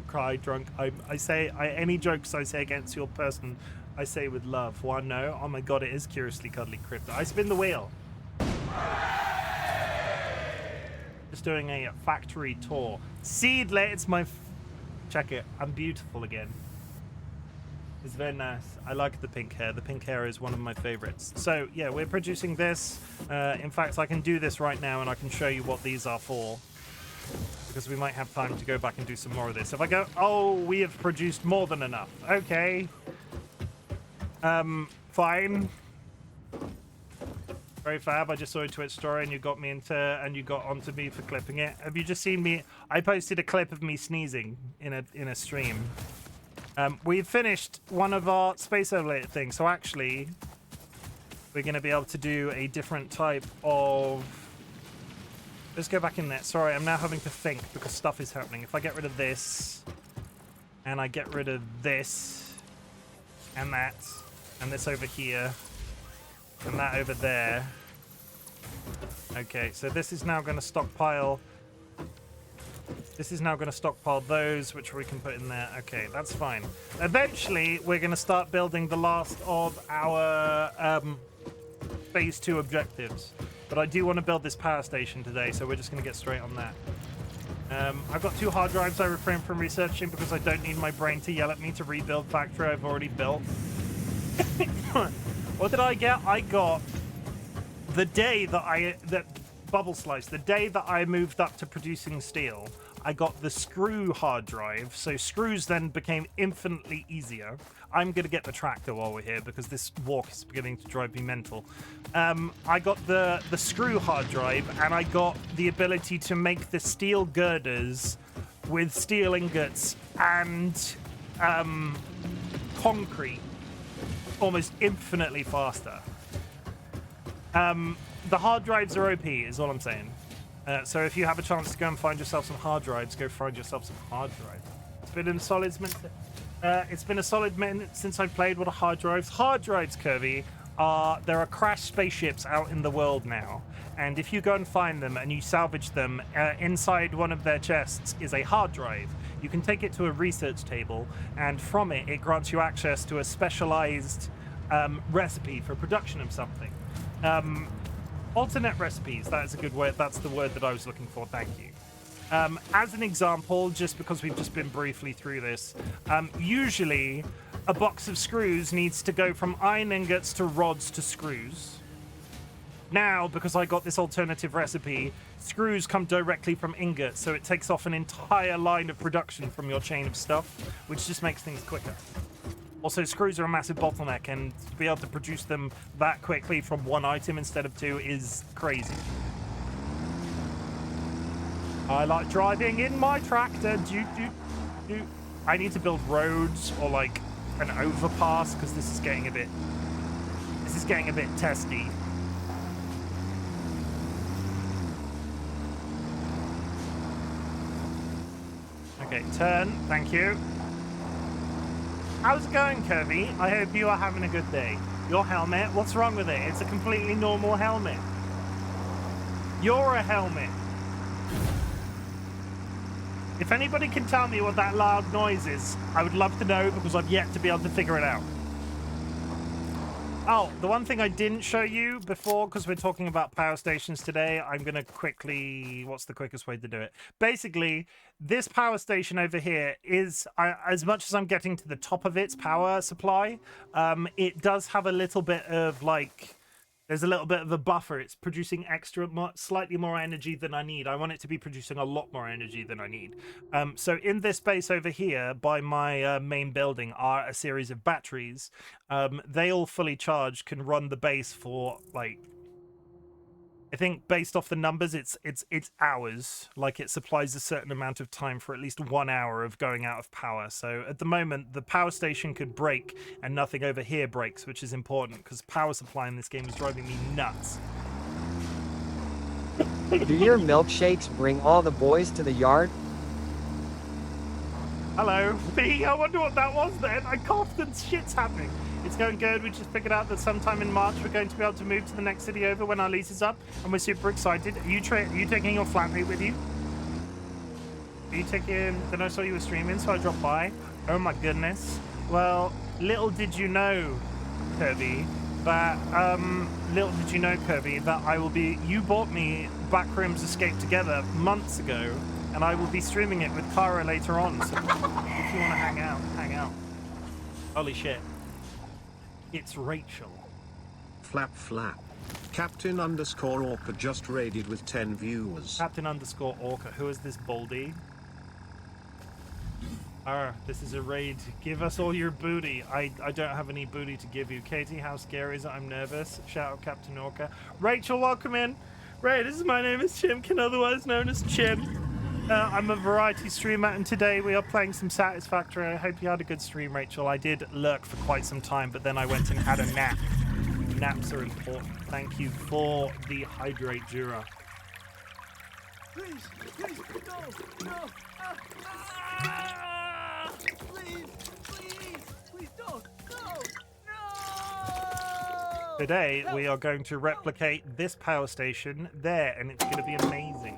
Speaker 1: cry, Drunk. Any jokes I say against your person, I say with love. One, no. Oh my god, it is curiously cuddly crypto. I spin the wheel. Just doing a factory tour. Seedlet, it's my... Check it. I'm beautiful again. It's very nice. I like the pink hair. The pink hair is one of my favorites. So, yeah, we're producing this. In fact, I can do this right now, and I can show you what these are for. Because we might have time to go back and do some more of this. If I go... Oh, we have produced more than enough. Okay. Fine. Very fab. I just saw a Twitch story, and you got onto me for clipping it. Have you just seen me? I posted a clip of me sneezing in a stream. We've finished one of our space overlay things, so actually we're going to be able to do a different type of... Let's go back in there. Sorry, I'm now having to think because stuff is happening. If I get rid of this, and I get rid of this, and that, and this over here, and that over there. Okay, so this is now going to stockpile... This is now going to stockpile those, which we can put in there. Okay, that's fine. Eventually, we're going to start building the last of our phase 2 objectives. But I do want to build this power station today, so we're just going to get straight on that. I've got 2 hard drives I refrain from researching because I don't need my brain to yell at me to rebuild factory I've already built. What did I get? I got the day that Bubble Slice, the day that I moved up to producing steel, I got the screw hard drive, so screws then became infinitely easier. I'm going to get the tractor while we're here because this walk is beginning to drive me mental. I got the screw hard drive, and I got the ability to make the steel girders with steel ingots and concrete almost infinitely faster. The hard drives are OP, is all I'm saying. So if you have a chance to go and find yourself some hard drives, go find yourself some hard drives. It's been a solid minute since I've played. What are hard drives? Hard drives, Kirby, there are crashed spaceships out in the world now. And if you go and find them and you salvage them, inside one of their chests is a hard drive. You can take it to a research table, and from it, it grants you access to a specialized recipe for production of something. Alternate recipes, that is a good word. That's the word that I was looking for. Thank you. As an example, just because we've just been briefly through this, usually a box of screws needs to go from iron ingots to rods to screws. Now, because I got this alternative recipe, screws come directly from ingots, so it takes off an entire line of production from your chain of stuff, which just makes things quicker. Also, screws are a massive bottleneck, and to be able to produce them that quickly from one item instead of 2 is crazy. I like driving in my tractor. I need to build roads or like an overpass because this is getting a bit This is getting a bit testy. Okay, turn. Thank you. How's it going, Kirby? I hope you are having a good day. Your helmet? What's wrong with it? It's a completely normal helmet. You're a helmet. If anybody can tell me what that loud noise is, I would love to know because I've yet to be able to figure it out. Oh, the one thing I didn't show you before, because we're talking about power stations today, I'm going to quickly... What's the quickest way to do it? Basically, this power station over here is, as much as I'm getting to the top of its power supply, it does have a little bit of, like... There's a little bit of a buffer. It's producing slightly more energy than I need. I want it to be producing a lot more energy than I need. So in this base over here, by my main building, are a series of batteries. They all fully charged can run the base for, like, I think based off the numbers, it's hours. Like, it supplies a certain amount of time for at least 1 hour of going out of power. So at the moment, the power station could break and nothing over here breaks, which is important because power supply in this game is driving me nuts.
Speaker 3: Do your milkshakes bring all the boys to the yard?
Speaker 1: Hello, B. I wonder what that was then. I coughed and shit's happening. It's going good. We just figured out that sometime in March we're going to be able to move to the next city over when our lease is up, and we're super excited. Are you taking your flatmate with you? Are you taking... Then I saw you were streaming, so I dropped by. Oh my goodness. Well, little did you know, Kirby, that I will be... You bought me Backrooms Escape Together months ago, and I will be streaming it with Kara later on. So if you want to hang out, hang out. Holy shit. It's Rachel.
Speaker 2: Flap flap. Captain_Orca just raided with 10 viewers.
Speaker 1: Captain_Orca. Who is this Baldy? This is a raid. Give us all your booty. I don't have any booty to give you. Katie, how scary is it? I'm nervous. Shout out Captain Orca. Rachel, welcome in. Ray, my name is Chimken, otherwise known as Chim. I'm a variety streamer, and today we are playing some Satisfactory. I hope you had a good stream, Rachel. I did lurk for quite some time, but then I went and had a nap. Naps are important. Thank you for the hydrate, Jura.
Speaker 4: Please, no, please, don't, no.
Speaker 1: Today, we are going to replicate this power station there, and it's going to be amazing.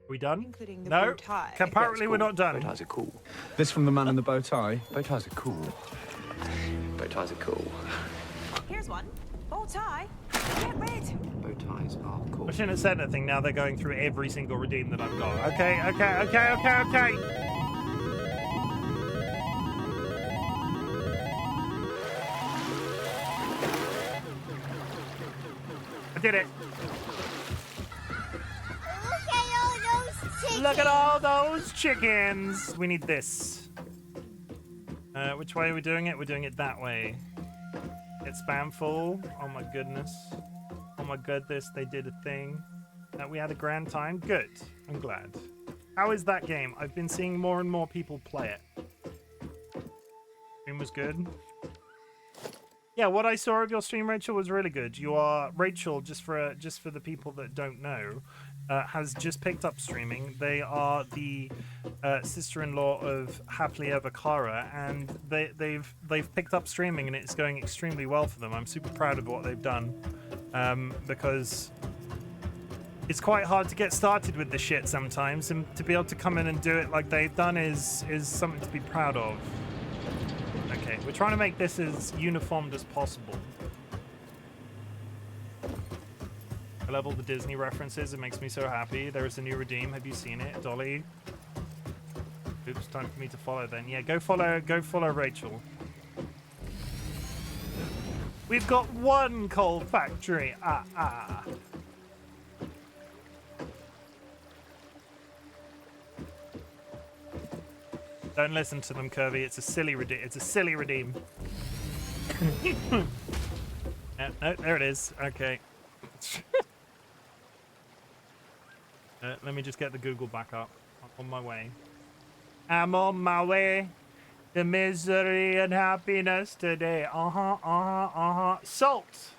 Speaker 1: We done?
Speaker 5: Including the
Speaker 1: No,
Speaker 5: bow tie.
Speaker 1: apparently we're not done.
Speaker 6: Bow ties are cool.
Speaker 7: This from the man in the bow tie.
Speaker 6: Bow ties are cool. Bow ties are cool.
Speaker 5: Here's one. Bow tie. Get rid.
Speaker 6: Bow ties are cool.
Speaker 1: I shouldn't have said anything. Now they're going through every single redeem that I've got. Okay. I did it. Look at all those chickens. We need this. Which way are we doing it? We're doing it that way. Get spam full. Oh my goodness. Oh my goodness, they did a thing. We had a grand time. Good. I'm glad. How is that game? I've been seeing more and more people play it. Stream was good. Yeah, what I saw of your stream, Rachel, was really good. You are Rachel, just for the people that don't know, has just picked up streaming. They are the sister-in-law of Happily Ever Kara, and they've picked up streaming, and it's going extremely well for them. I'm super proud of what they've done, because it's quite hard to get started with this shit sometimes, and to be able to come in and do it like they've done is something to be proud of. Okay, we're trying to make this as uniformed as possible. I love all the Disney references. It makes me so happy. There is a new redeem. Have you seen it, Dolly? Oops, time for me to follow then. Yeah, go follow Rachel. We've got one coal factory. Don't listen to them, Kirby. It's a silly redeem. It's a silly redeem. No, there it is. Okay. Let me just get the Google back up. I'm on my way. I'm on my way. The misery and happiness today. Salt.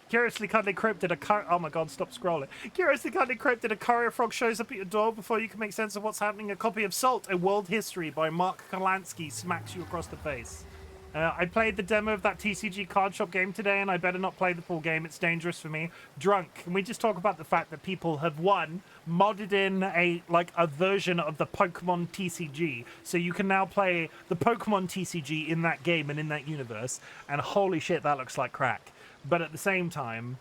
Speaker 1: Curiously cuddly cryptid, oh my god, stop scrolling. Curiously cuddly cryptid, a courier frog shows up at your door before you can make sense of what's happening. A copy of Salt, A World History by Mark Kalansky smacks you across the face. I played the demo of that TCG card shop game today, and I better not play the full game. It's dangerous for me. Drunk. Can we just talk about the fact that people have, one, modded in a version of the Pokemon TCG, so you can now play the Pokemon TCG in that game and in that universe, and holy shit, that looks like crack. But at the same time,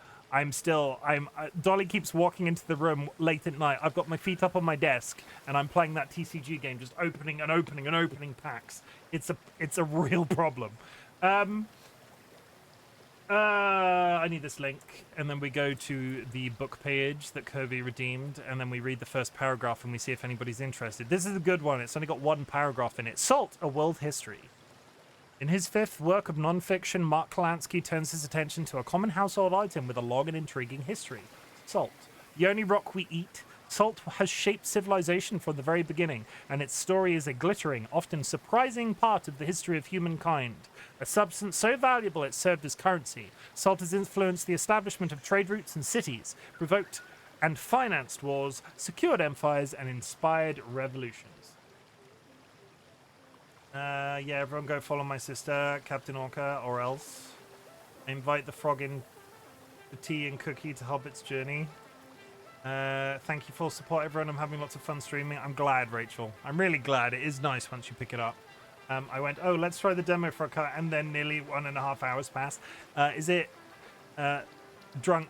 Speaker 1: Dolly keeps walking into the room late at night. I've got my feet up on my desk, and I'm playing that TCG game, just opening and opening and opening packs. It's a real problem. I need this link, and then we go to the book page that Kirby redeemed, and then we read the first paragraph, and we see if anybody's interested. This is a good one. It's only got one paragraph in it. Salt, A World History. In his fifth work of non-fiction, Mark Kalansky turns his attention to a common household item with a long and intriguing history. Salt. The only rock we eat, salt has shaped civilization from the very beginning, and its story is a glittering, often surprising part of the history of humankind. A substance so valuable it served as currency, salt has influenced the establishment of trade routes and cities, provoked and financed wars, secured empires, and inspired revolutions. Yeah, everyone go follow my sister, Captain Orca, or else. I invite the frog in the tea and cookie to help its journey. Thank you for support, everyone. I'm having lots of fun streaming. I'm glad, Rachel. I'm really glad. It is nice once you pick it up. I went, oh, let's try the demo for a cut, and then nearly 1.5 hours passed. Is it drunk?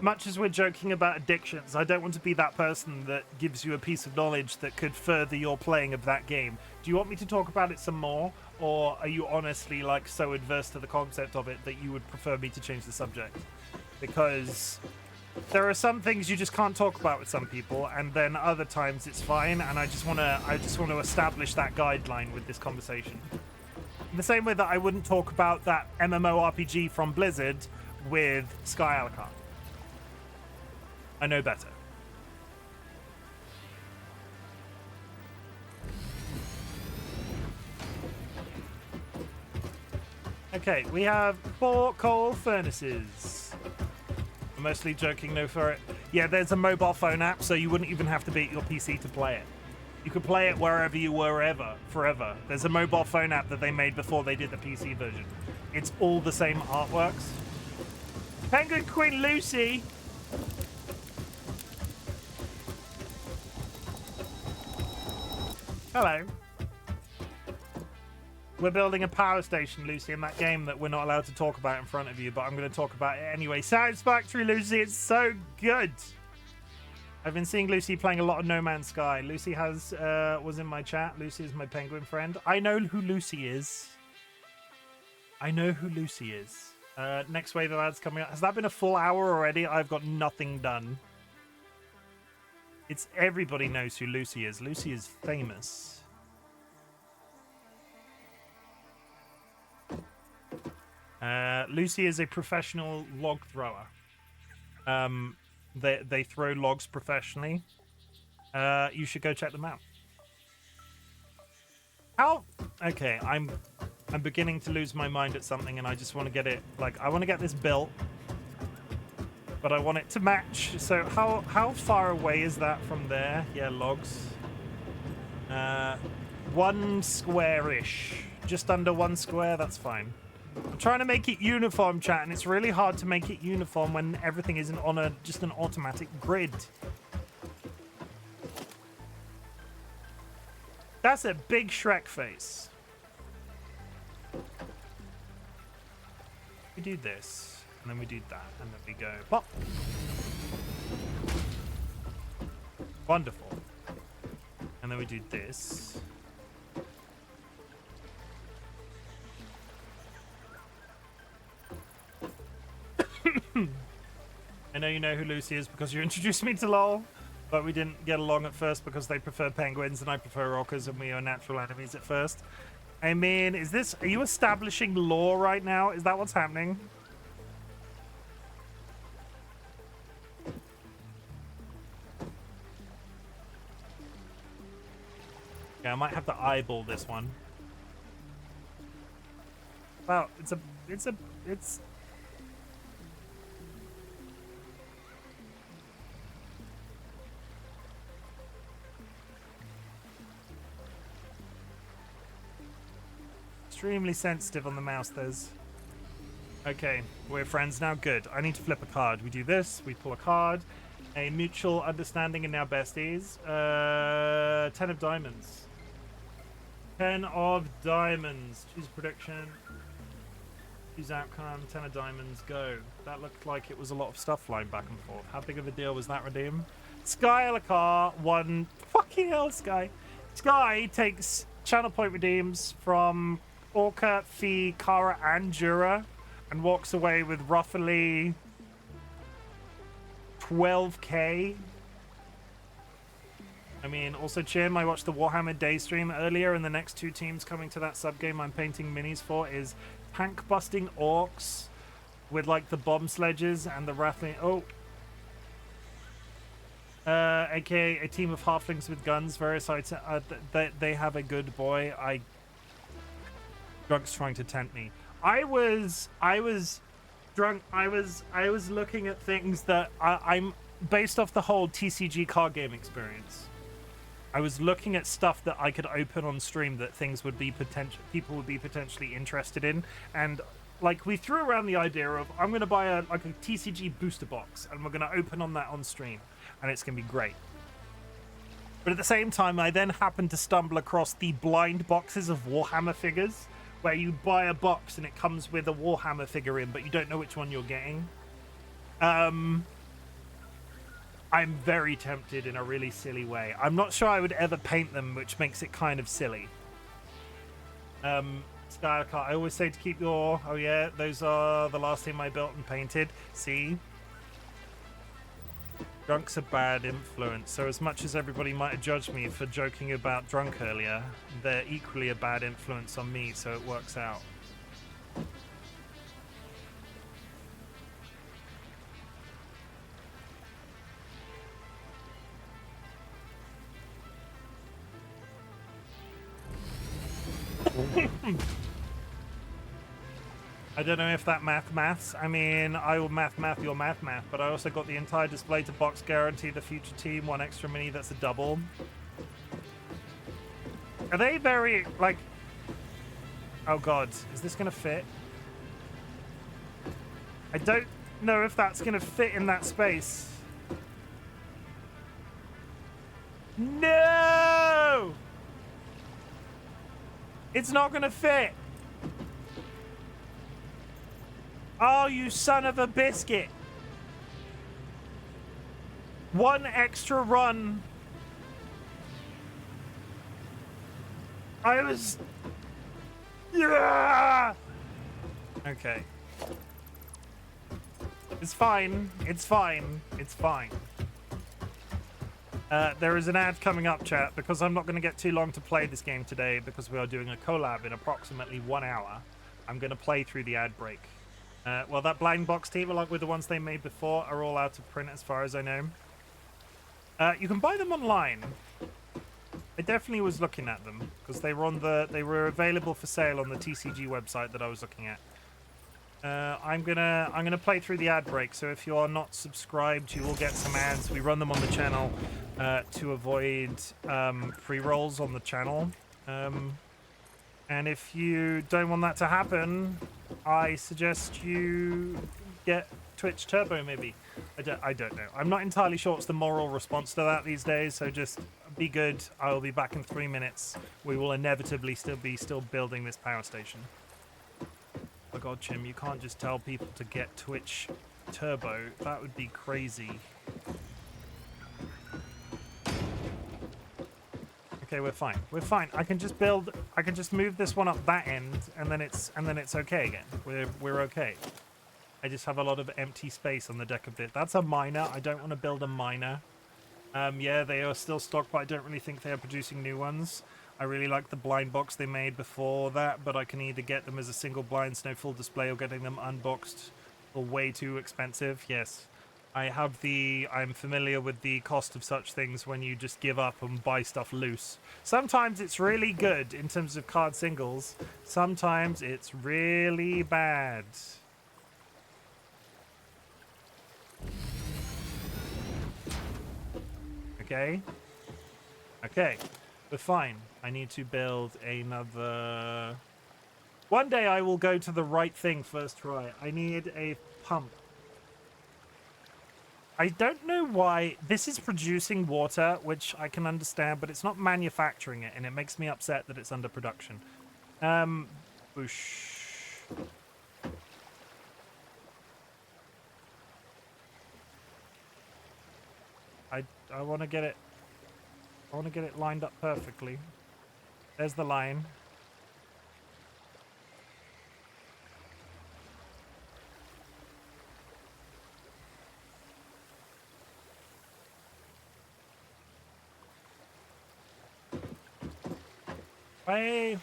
Speaker 1: Much as we're joking about addictions, I don't want to be that person that gives you a piece of knowledge that could further your playing of that game. Do you want me to talk about it some more, or are you honestly so adverse to the concept of it that you would prefer me to change the subject? Because there are some things you just can't talk about with some people, and then other times it's fine, and I just want to establish that guideline with this conversation. In the same way that I wouldn't talk about that MMORPG from Blizzard with Sky Alucard. I know better. Okay, we have 4 coal furnaces. I'm mostly joking, no for it. Yeah, there's a mobile phone app, so you wouldn't even have to be at your PC to play it. You could play it wherever you were forever. There's a mobile phone app that they made before they did the PC version. It's all the same artworks. Penguin Queen Lucy! Hello. We're building a power station, Lucy, in that game that we're not allowed to talk about in front of you, but I'm going to talk about it anyway. Satisfactory, Lucy, it's so good. I've been seeing Lucy playing a lot of No Man's Sky. Lucy was in my chat. Lucy is my penguin friend. I know who Lucy is. Next wave of ads coming up. Has that been a full hour already? I've got nothing done. It's everybody knows who Lucy is. Lucy is famous. Lucy is a professional log thrower. They throw logs professionally. You should go check them out. How? Okay, I'm beginning to lose my mind at something, and I just want to get it. I want to get this built. But I want it to match. So how far away is that from there? Yeah, logs. 1 square-ish. Just under 1 square, that's fine. I'm trying to make it uniform, chat, and it's really hard to make it uniform when everything isn't on just an automatic grid. That's a big Shrek face. We do this. And then we do that, and then we go pop. Wonderful. And then we do this. I know you know who Lucy is because you introduced me to LOL, but we didn't get along at first because they prefer penguins and I prefer rockers, and we are natural enemies at first. I mean, are you establishing lore right now? Is that what's happening? Yeah, I might have to eyeball this one. Well, it's extremely sensitive on the mouse, there's... Okay, we're friends now, good. I need to flip a card. We do this, we pull a card. A mutual understanding and now besties. 10 of diamonds. 10 of diamonds. Choose prediction. Choose outcome. 10 of diamonds, go. That looked like it was a lot of stuff flying back and forth. How big of a deal was that, redeem? Skylar 1. Fucking hell, Sky. Sky takes channel point redeems from Orca, Fee, Kara, and Jura, and walks away with roughly 12k. I mean, also Chim, I watched the Warhammer Day stream earlier, and the next two teams coming to that sub-game I'm painting minis for is tank-busting orcs with, like, the bomb sledges and the rattling... Oh! aka a team of halflings with guns, various items. They have a good boy. Drunk's trying to tempt me. I was drunk. I was looking at things that I'm based off the whole TCG card game experience. I was looking at stuff that I could open on stream that things would be people would be potentially interested in, and like we threw around the idea of I'm going to buy a TCG booster box and we're going to open on that on stream, and it's going to be great. But at the same time, I then happened to stumble across the blind boxes of Warhammer figures, where you buy a box and it comes with a Warhammer figure in, but you don't know which one you're getting. I'm very tempted in a really silly way. I'm not sure I would ever paint them, which makes it kind of silly. Skylar, I always say to keep your... Oh yeah, those are the last team I built and painted. See? Drunk's a bad influence, so as much as everybody might have judged me for joking about Drunk earlier, they're equally a bad influence on me, so it works out. I don't know if that maths. I mean, I will math your math, but I also got the entire display to box guarantee the future team, one extra mini, that's a double. Are they very, like... Oh god, is this gonna fit? I don't know if that's gonna fit in that space. No! It's not gonna fit. Oh, you son of a biscuit. One extra run. I was... Yeah! Okay. It's fine. It's fine. It's fine. There is an ad coming up, chat, because I'm not going to get too long to play this game today because we are doing a collab in approximately 1 hour. I'm going to play through the ad break. Well, that blind box team, along with the ones they made before, are all out of print as far as I know. You can buy them online. I definitely was looking at them because they were available for sale on the TCG website that I was looking at. I'm gonna play through the ad break, so if you are not subscribed, you will get some ads. We run them on the channel to avoid pre-rolls on the channel. And if you don't want that to happen, I suggest you get Twitch Turbo, maybe. I don't know. I'm not entirely sure what's the moral response to that these days, so just be good. I will be back in 3 minutes. We will inevitably still building this power station. Oh god, Chim, you can't just tell people to get Twitch Turbo. That would be crazy. Okay, we're fine. We're fine. I can just move this one up that end, and then it's okay again. We're okay. I just have a lot of empty space on the deck of it. That's a miner. I don't want to build a miner. Yeah, they are still stocked, but I don't really think they are producing new ones. I really like the blind box they made before that, but I can either get them as a single blind, no full display, or getting them unboxed or way too expensive. Yes, I'm familiar with the cost of such things when you just give up and buy stuff loose. Sometimes it's really good in terms of card singles. Sometimes it's really bad. Okay. Okay. We're fine. I need to build another... One day I will go to the right thing first try. I need a pump. I don't know why this is producing water, which I can understand, but it's not manufacturing it, and it makes me upset that it's under production. Boosh. I want to get it. I want to get it lined up perfectly. There's the line. Hey.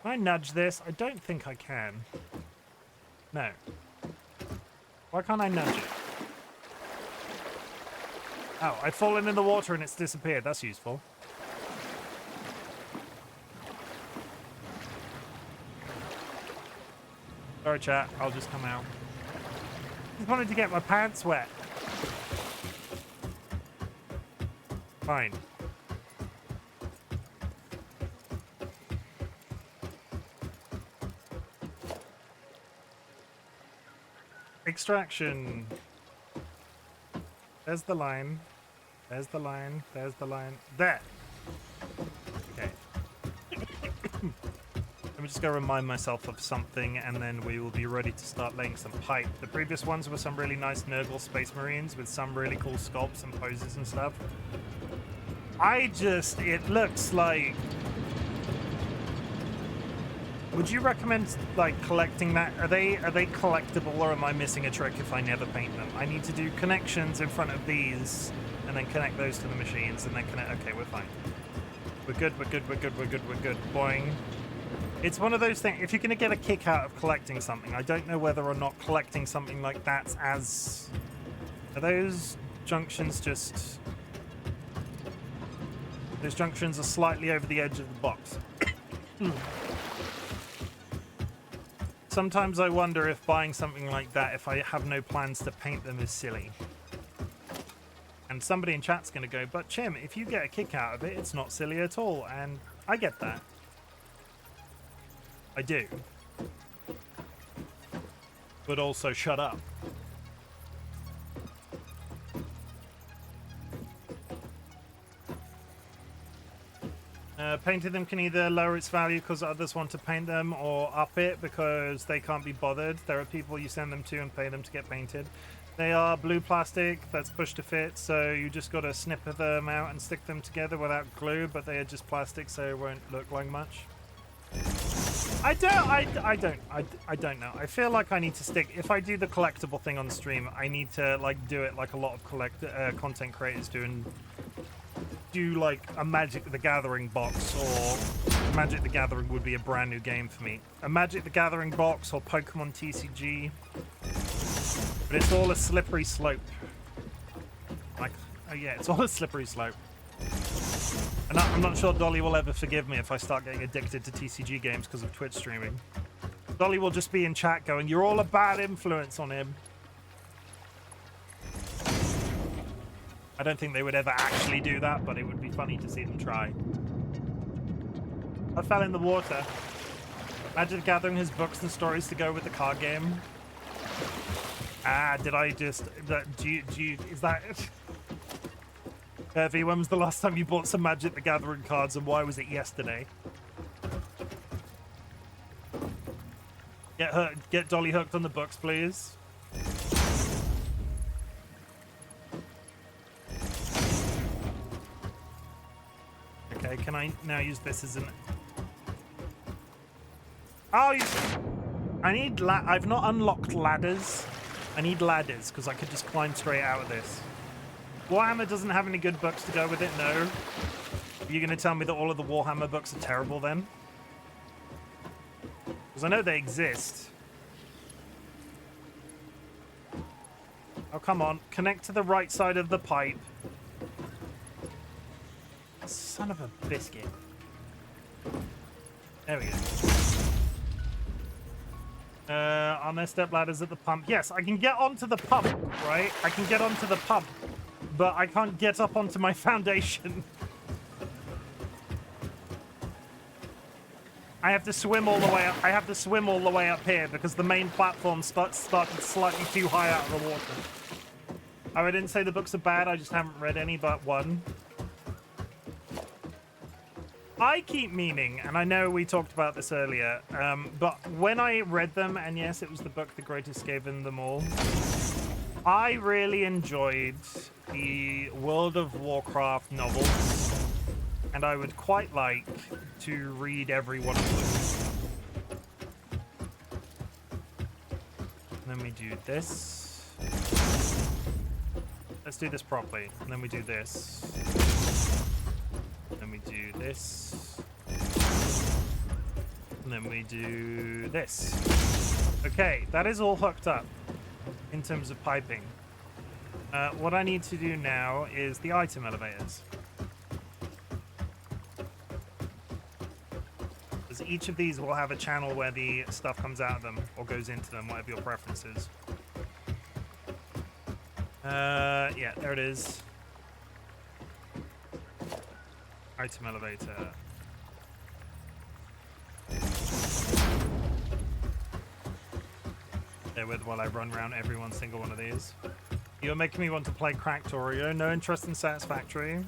Speaker 1: Can I nudge this? I don't think I can. No. Why can't I nudge it? Oh, I've fallen in the water and it's disappeared. That's useful. Sorry, chat. I'll just come out. Just wanted to get my pants wet. Fine. Extraction. There's the line. There's the line. There's the line. There. Okay. Let me just go remind myself of something, and then we will be ready to start laying some pipe. The previous ones were some really nice Nurgle Space Marines with some really cool sculpts and poses and stuff. It looks like... Would you recommend, like, collecting that? Are they collectible, or am I missing a trick if I never paint them? I need to do connections in front of these, and then connect those to the machines, and then connect... Okay, we're fine. We're good, we're good, we're good, we're good, we're good. Boing. It's one of those things, if you're going to get a kick out of collecting something, I don't know whether or not collecting something like that's as... Are those junctions just... Those junctions are slightly over the edge of the box. Sometimes I wonder if buying something like that, if I have no plans to paint them, is silly. And somebody in chat's going to go, but Chim, if you get a kick out of it, it's not silly at all. And I get that. I do. But also, shut up. Painting them can either lower its value because others want to paint them, or up it because they can't be bothered. There are people you send them to and pay them to get painted. They are blue plastic that's pushed to fit, so you just got to snip them out and stick them together without glue, but they are just plastic, so it won't look like much. I don't know. I feel like I need to stick... If I do the collectible thing on stream, I need to, like, do it like a lot of content creators do, and do like a Magic the Gathering box, or Magic the Gathering would be a brand new game for me. A Magic the Gathering box or Pokemon TCG. But it's all a slippery slope. Like, oh yeah, it's all a slippery slope. And I'm not sure Dolly will ever forgive me if I start getting addicted to TCG games because of Twitch streaming. Dolly will just be in chat going, "You're all a bad influence on him." I don't think they would ever actually do that, but it would be funny to see them try. I fell in the water. Magic the Gathering has books and stories to go with the card game. Ah, did I just... is that... Hervey, when was the last time you bought some Magic the Gathering cards, and why was it yesterday? Get Dolly hooked on the books, please. Okay, can I now use this as an... Oh, I need I've not unlocked ladders. I need ladders, because I could just climb straight out of this. Warhammer doesn't have any good books to go with it, no. Are you going to tell me that all of the Warhammer books are terrible then? Because I know they exist. Oh, come on. Connect to the right side of the pipe. Son of a biscuit. There we go. Are there step ladders at the pump? Yes, I can get onto the pump, right? I can get onto the pump, but I can't get up onto my foundation. I have to swim all the way up. I have to swim all the way up here because the main platform started slightly too high out of the water. Oh, I didn't say the books are bad. I just haven't read any but one. I keep meaning, and I know we talked about this earlier, but when I read them, and yes, it was the book The Great Escape in them all, I really enjoyed the World of Warcraft novels, and I would quite like to read every one of them. And then we do this. Let's do this properly. And then we do this. Then we do this. And then we do this. Okay, that is all hooked up in terms of piping. What I need to do now is the item elevators. Because each of these will have a channel where the stuff comes out of them or goes into them, whatever your preference is. Yeah, there it is. Item elevator. Bear with while I run around every one single one of these. You're making me want to play Cracked Oreo. No interest in Satisfactory.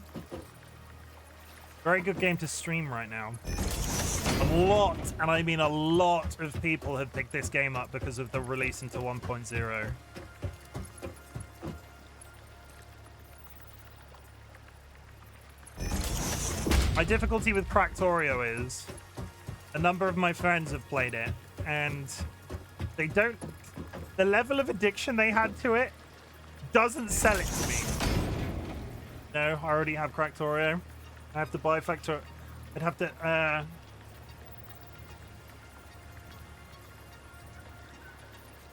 Speaker 1: Very good game to stream right now. A lot, and I mean a lot, of people have picked this game up because of the release into 1.0. My difficulty with Cracked Oreo is a number of my friends have played it, and they don't... The level of addiction they had to it doesn't sell it to me. No, I already have Cracked Oreo. I have to buy Factor... I'd have to...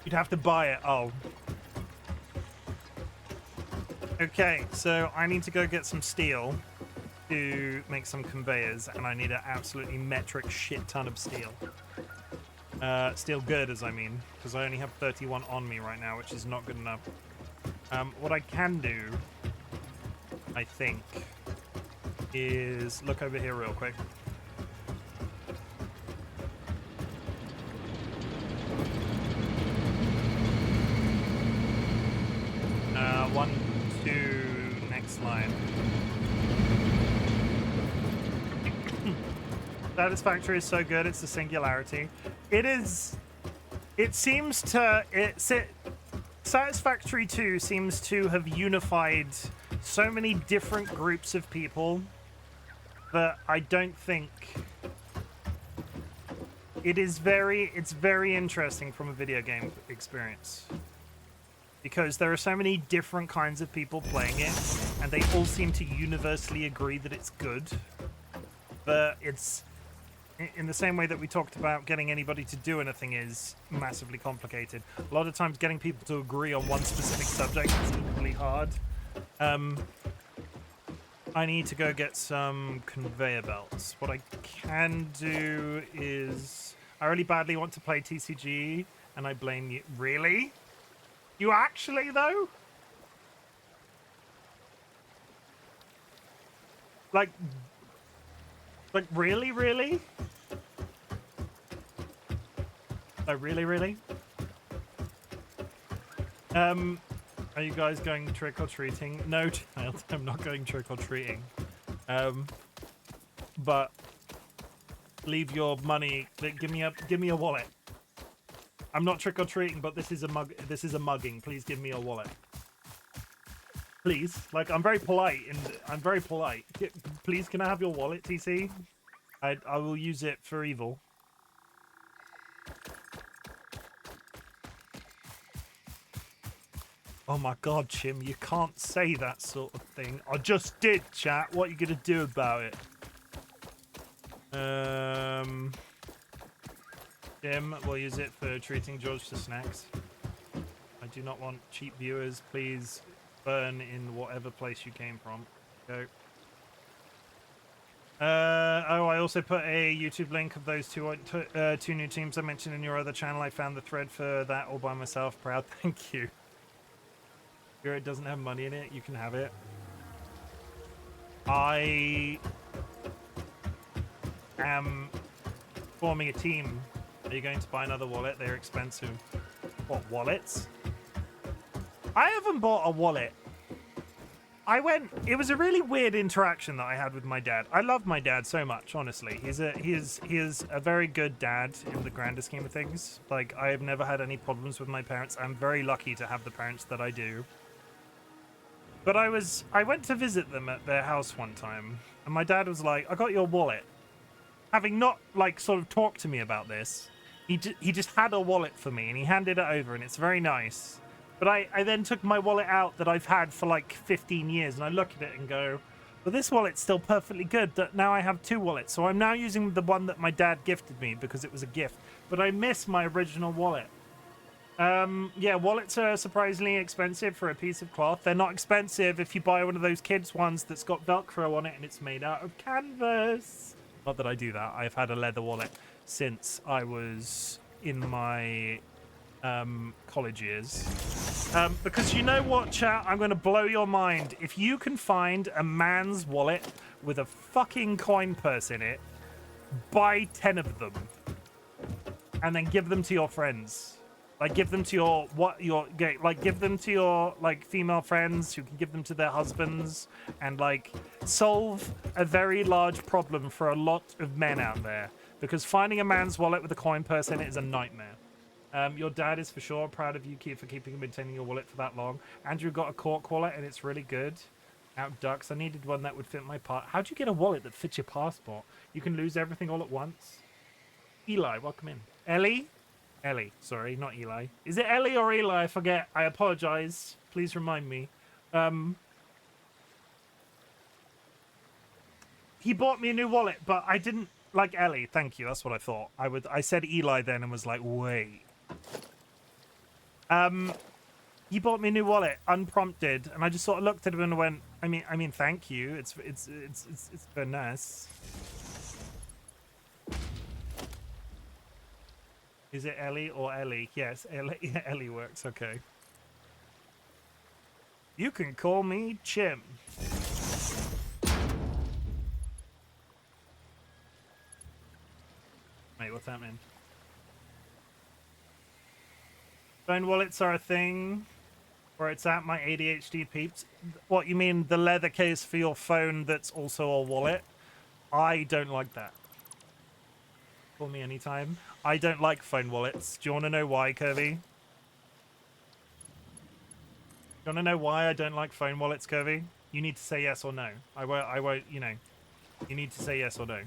Speaker 1: You'd have to buy it. Oh. Okay, so I need to go get some steel to make some conveyors, and I need an absolutely metric shit ton of steel. Steel girders, I mean, because I only have 31 on me right now, which is not good enough. What I can do, I think, is look over here real quick. One, two, next line. Satisfactory is so good, it's the singularity. It is... It seems to... Satisfactory 2 seems to have unified so many different groups of people that I don't think... It's very interesting from a video game experience. Because there are so many different kinds of people playing it, and they all seem to universally agree that it's good. But it's... In the same way that we talked about getting anybody to do anything is massively complicated. A lot of times getting people to agree on one specific subject is equally hard. I need to go get some conveyor belts. What I can do is... I really badly want to play TCG, and I blame you. Really? You actually, though? Like, really, really? Like, really? Are you guys going trick-or-treating? No, child, I'm not going trick-or-treating. But leave your money. Give me a wallet. I'm not trick-or-treating, but this is a mugging. Please give me your wallet. Please. Like, I'm very polite, and I'm very polite. Please, can I have your wallet, TC? I will use it for evil. Oh my god, Chim, you can't say that sort of thing. I just did, chat. What are you gonna do about it? Chim will use it for treating George to snacks. I do not want cheap viewers. Please burn in whatever place you came from. Go. Oh, I also put a YouTube link of those two new teams I mentioned in your other channel. I found the thread for that all by myself. Proud. Thank you. Here it doesn't have money in it. You can have it. I am forming a team. Are you going to buy another wallet? They're expensive. What, wallets? I haven't bought a wallet. It was a really weird interaction that I had with my dad. I love my dad so much, honestly. He is a very good dad in the grander scheme of things. Like, I have never had any problems with my parents. I'm very lucky to have the parents that I do. But I went to visit them at their house one time, and my dad was like, I got your wallet. Having not, like, sort of talked to me about this, he just had a wallet for me, and he handed it over, and it's very nice. But I then took my wallet out that I've had for like 15 years, and I look at it and go, well, this wallet's still perfectly good. That now I have two wallets. So I'm now using the one that my dad gifted me because it was a gift. But I miss my original wallet. Yeah, wallets are surprisingly expensive for a piece of cloth. They're not expensive if you buy one of those kids' ones that's got Velcro on it and it's made out of canvas. Not that I do that. I've had a leather wallet since I was in my college years. Because you know what, chat? I'm going to blow your mind. If you can find a man's wallet with a fucking coin purse in it, buy 10 of them and then give them to your friends. Like, give them to give them to your, like, female friends who can give them to their husbands and, like, solve a very large problem for a lot of men out there. Because finding a man's wallet with a coin purse in it is a nightmare. Your dad is for sure proud of you for keeping and maintaining your wallet for that long. Andrew got a cork wallet and it's really good. Out ducks. I needed one that would fit my part. How do you get a wallet that fits your passport? You can lose everything all at once. Eli, welcome in. Ellie? Ellie, sorry, not Eli. Is it Ellie or Eli? I forget. I apologize. Please remind me. He bought me a new wallet, but I didn't like Ellie. Thank you. That's what I thought. I said Eli then and was like, wait. He bought me a new wallet, unprompted, and I just sort of looked at him and went, I mean, thank you. It's very nice. Is it Ellie or Ellie? Yes, Ellie works. Okay. You can call me Chim. Wait, what's that mean? Phone wallets are a thing. Where it's at, my ADHD peeps. What, you mean the leather case for your phone that's also a wallet? I don't like that. Call me anytime. I don't like phone wallets. Do you want to know why, Kirby? Do you want to know why I don't like phone wallets, Kirby? You need to say yes or no. I won't, you know. You need to say yes or no.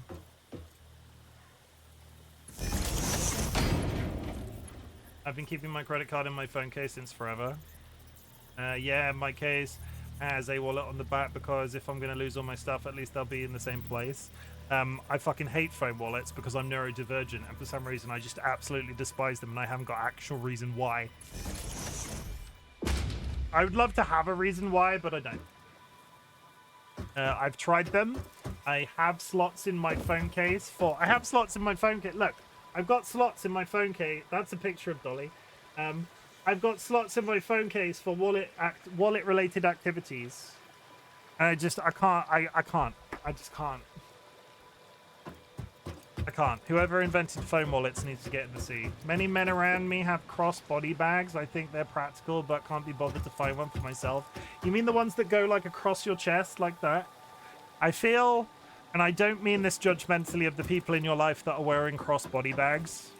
Speaker 1: I've been keeping my credit card in my phone case since forever. Yeah, my case has a wallet on the back because if I'm going to lose all my stuff, at least they'll be in the same place. I fucking hate phone wallets because I'm neurodivergent, and for some reason I just absolutely despise them, and I haven't got actual reason why. I would love to have a reason why, but I don't. I've tried them. I have slots in my phone case for... I have slots in my phone case. Look, I've got slots in my phone case. That's a picture of Dolly. I've got slots in my phone case for wallet-related activities. And I just can't. Whoever invented phone wallets needs to get in the sea. Many men around me have cross-body bags. I think they're practical, but can't be bothered to find one for myself. You mean the ones that go, like, across your chest, like that? I feel, and I don't mean this judgmentally of the people in your life that are wearing cross-body bags,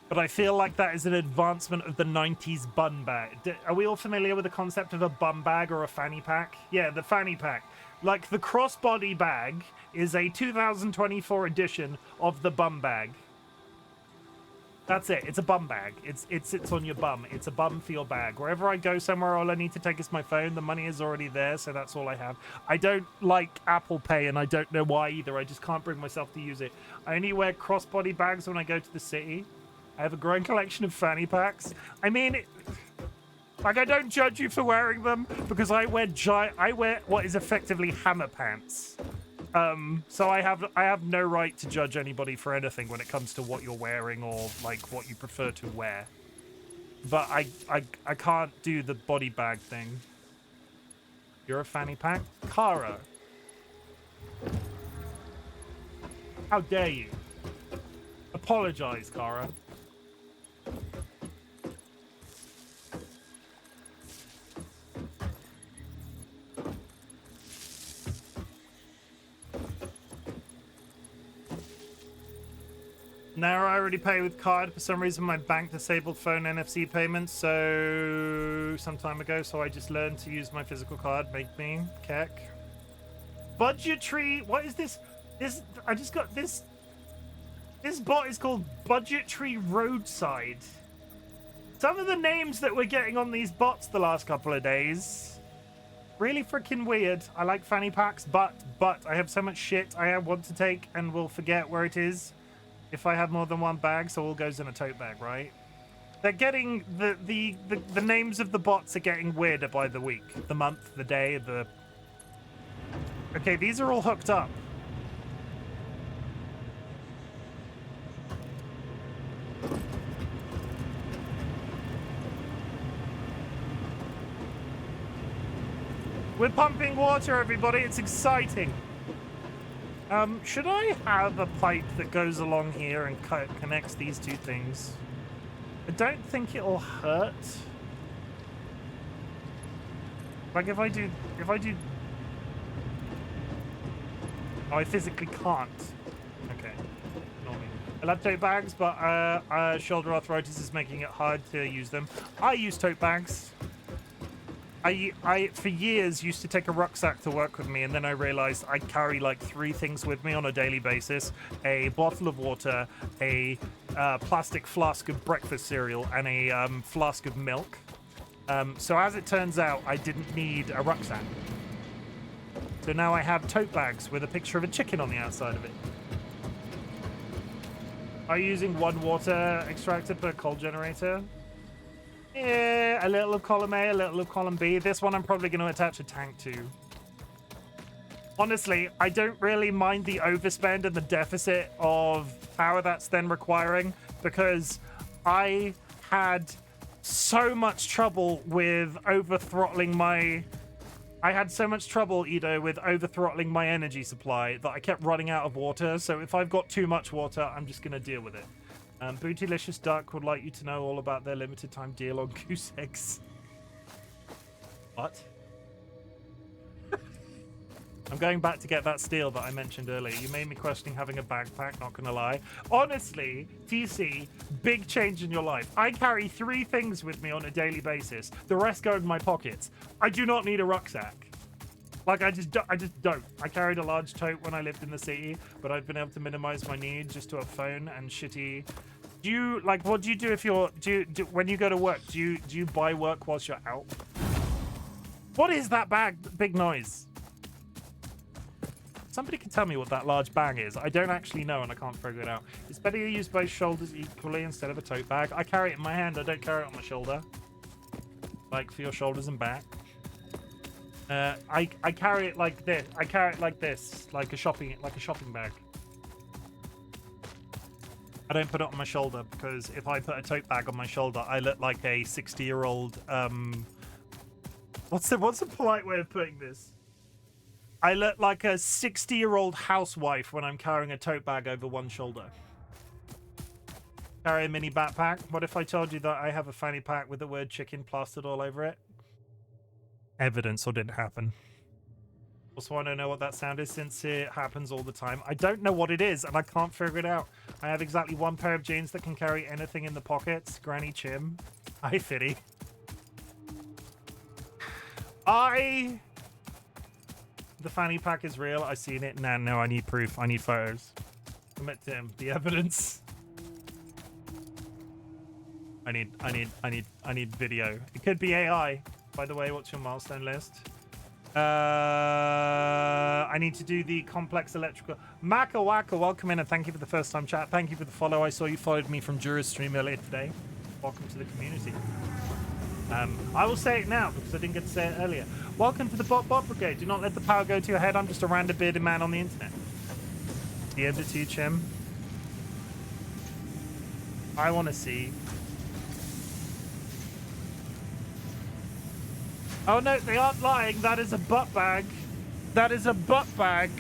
Speaker 1: but I feel like that is an advancement of the 90s bum bag. Are we all familiar with the concept of a bum bag or a fanny pack? Yeah, the fanny pack. Like, the crossbody bag is a 2024 edition of the bum bag. That's it. It's a bum bag. It sits on your bum. It's a bum for your bag. Wherever I go somewhere, all I need to take is my phone. The money is already there, so that's all I have. I don't like Apple Pay, and I don't know why either. I just can't bring myself to use it. I only wear crossbody bags when I go to the city. I have a growing collection of fanny packs. I mean, like, I don't judge you for wearing them because I wear what is effectively hammer pants. So I have no right to judge anybody for anything when it comes to what you're wearing or like what you prefer to wear. But I can't do the body bag thing. You're a fanny pack? Kara. How dare you? Apologize, Kara. Now I already pay with card. For some reason, my bank disabled phone NFC payments some time ago, so I just learned to use my physical card. Make me keck. Budgetary. What is this? I just got this. This bot is called Budgetary Roadside. Some of the names that we're getting on these bots the last couple of days, really freaking weird. I like fanny packs, but I have so much shit I want to take and will forget where it is if I have more than one bag, so all goes in a tote bag, right? They're getting the names of the bots are getting weirder by the week, the month, the day, the. Okay, these are all hooked up. We're pumping water, everybody. It's exciting. Should I have a pipe that goes along here and connects these two things? I don't think it'll hurt. Like if I do... Oh, I physically can't. Okay. I love tote bags, but shoulder arthritis is making it hard to use them. I use tote bags. I for years used to take a rucksack to work with me, and then I realized I carry like 3 things with me on a daily basis: a bottle of water, a plastic flask of breakfast cereal, and a flask of milk. So as it turns out, I didn't need a rucksack. So now I have tote bags with a picture of a chicken on the outside of it. Are you using 1 water extractor per coal generator? Yeah, a little of column A, a little of column B. This one I'm probably going to attach a tank to. Honestly, I don't really mind the overspend and the deficit of power that's then requiring, because I had so much trouble with over-throttling my... I had so much trouble, Edo, with over-throttling my energy supply that I kept running out of water. So if I've got too much water, I'm just going to deal with it. Bootylicious Duck would like you to know all about their limited time deal on goose eggs. What? I'm going back to get that steel that I mentioned earlier. You made me questioning having a backpack, not gonna lie. Honestly, TC, big change in your life. I carry 3 things with me on a daily basis. The rest go in my pockets. I do not need a rucksack. Like, I just don't. I carried a large tote when I lived in the city, but I've been able to minimize my need just to a phone and shitty. Do you, like, what do you do if you're, when you go to work, do you buy work whilst you're out? What is that big noise? Somebody can tell me what that large bang is. I don't actually know, and I can't figure it out. It's better to use both shoulders equally instead of a tote bag. I carry it in my hand. I don't carry it on my shoulder. Like, for your shoulders and back. I carry it like this. I carry it like this, like a shopping bag. I don't put it on my shoulder because if I put a tote bag on my shoulder, I look like a 60-year-old. What's the polite way of putting this? I look like a 60-year-old housewife when I'm carrying a tote bag over one shoulder. Carry a mini backpack. What if I told you that I have a fanny pack with the word chicken plastered all over it? Evidence or didn't happen. Also want to know what that sound is since it happens all the time. I don't know what it is and I can't figure it out. I have exactly 1 pair of jeans that can carry anything in the pockets. Granny Chim. Hi, Fitty. The fanny pack is real. I've seen it. No, I need proof. I need photos. Commit to him. The evidence. I need video. It could be AI. By the way, what's your milestone list? I need to do the complex electrical. Maka Waka, welcome in and thank you for the first time chat. Thank you for the follow. I saw you followed me from Jura's stream earlier today. Welcome to the community. I will say it now because I didn't get to say it earlier. Welcome to the Bot Brigade. Do not let the power go to your head. I'm just a random bearded man on the internet. DM'd it to you, Chim. I want to see. Oh no, they aren't lying. That is a butt bag. That is a butt bag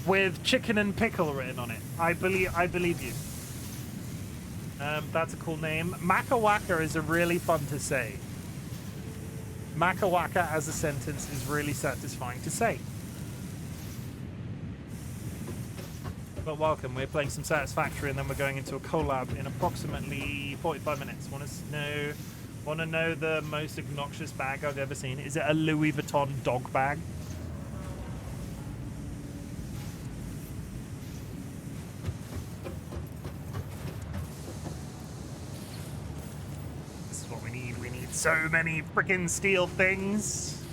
Speaker 1: with chicken and pickle written on it. I believe you. That's a cool name. Makawaka is a really fun to say. Makawaka as a sentence is really satisfying to say. But welcome, we're playing some Satisfactory and then we're going into a collab in approximately 45 minutes. Want to know the most obnoxious bag I've ever seen? Is it a Louis Vuitton dog bag? This is what we need. We need so many freaking steel things.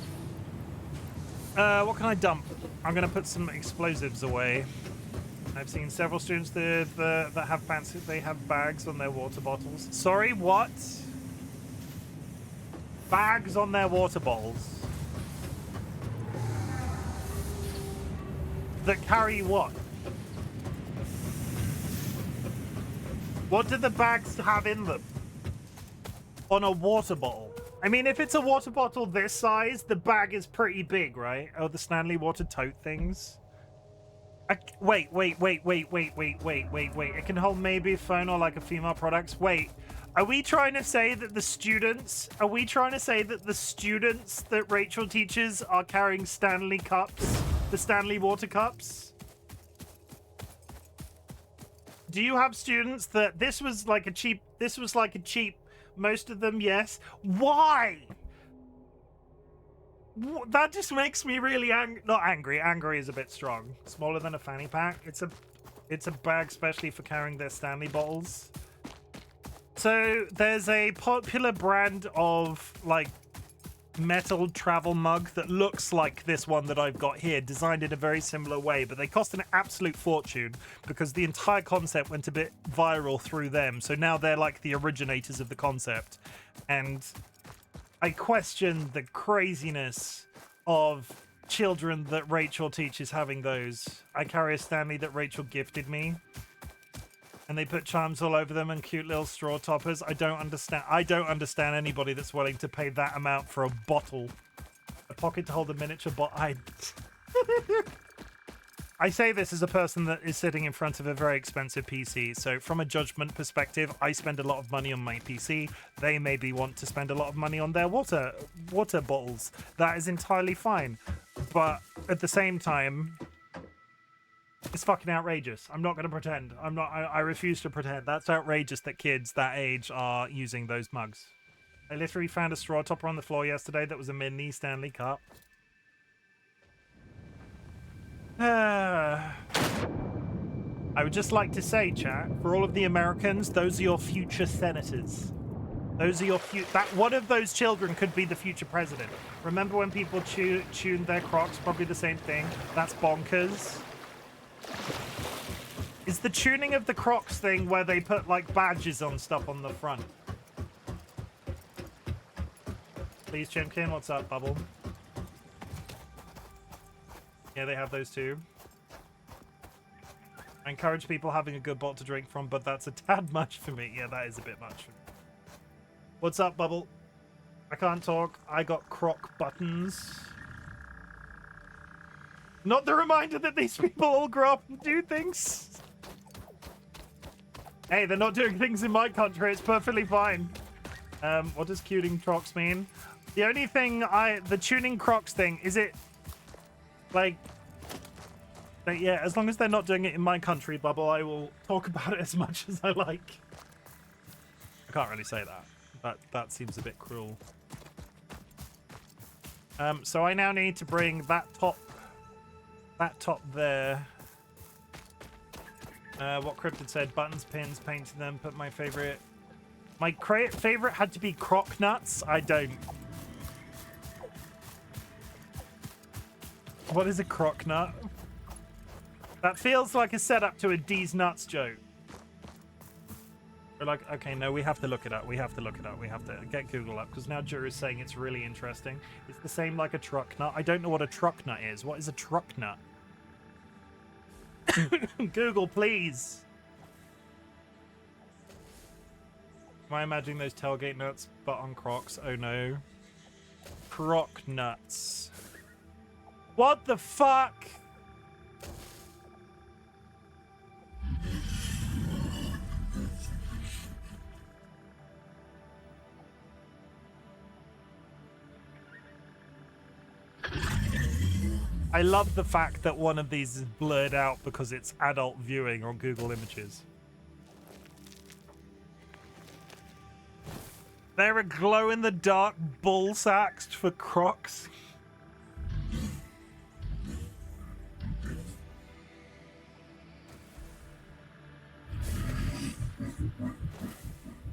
Speaker 1: What can I dump? I'm going to put some explosives away. I've seen several students that have fancy. They have bags on their water bottles. Sorry, what? Bags on their water bottles that carry what? What do the bags have in them? On a water bottle. I mean, if it's a water bottle this size, the bag is pretty big, right? Oh, the Stanley water tote things. Wait. It can hold maybe a phone or like a female products. Wait. Are we trying to say that the students that Rachel teaches are carrying Stanley cups, the Stanley water cups? Do you have students that this was like a cheap, most of them, yes. Why? That just makes me really not angry. Angry is a bit strong. Smaller than a fanny pack. It's a bag specially for carrying their Stanley bottles. So there's a popular brand of like metal travel mug that looks like this one that I've got here, designed in a very similar way, but they cost an absolute fortune because the entire concept went a bit viral through them. So now they're like the originators of the concept. And I question the craziness of children that Rachel teaches having those. I carry a Stanley that Rachel gifted me. And they put charms all over them and cute little straw toppers. I don't understand anybody that's willing to pay that amount for a bottle. A pocket to hold a miniature bottle. I say this as a person that is sitting in front of a very expensive PC. So from a judgment perspective, I spend a lot of money on my PC. They maybe want to spend a lot of money on their water bottles. That is entirely fine. But at the same time, it's fucking outrageous. I'm not going to pretend. I refuse to pretend. That's outrageous that kids that age are using those mugs. I literally found a straw topper on the floor yesterday that was a mini Stanley cup. I would just like to say, chat, for all of the Americans, those are your future senators. Those are your that one of those children could be the future president. Remember when people tuned their Crocs? Probably the same thing. That's bonkers. Is the tuning of the Crocs thing where they put like badges on stuff on the front? Please, Chimken, what's up, Bubble? Yeah, they have those too. I encourage people having a good bottle to drink from, but that's a tad much for me. Yeah, that is a bit much for me. What's up, Bubble? I can't talk. I got Croc buttons. Not the reminder that these people all grow up and do things. Hey, they're not doing things in my country. It's perfectly fine. What does tuning Crocs mean? The only thing the tuning Crocs thing, is it like, yeah, as long as they're not doing it in my country, Bubble, I will talk about it as much as I like. I can't really say that. That seems a bit cruel. So I now need to bring that top there. What Cryptid said, buttons, pins, painting them, put my favorite My favorite had to be croc nuts. I don't. What is a croc nut? That feels like a setup to a D's nuts joke. We're like, okay, no, we have to look it up. We have to look it up. We have to get Google up because now Drew is saying it's really interesting. It's the same like a truck nut. I don't know what a truck nut is. What is a truck nut? Google, please. Am I imagining those tailgate nuts, but on Crocs? Oh no. Croc nuts. What the fuck? I love the fact that one of these is blurred out because it's adult viewing on Google Images. There are glow-in-the-dark ball sacks for Crocs.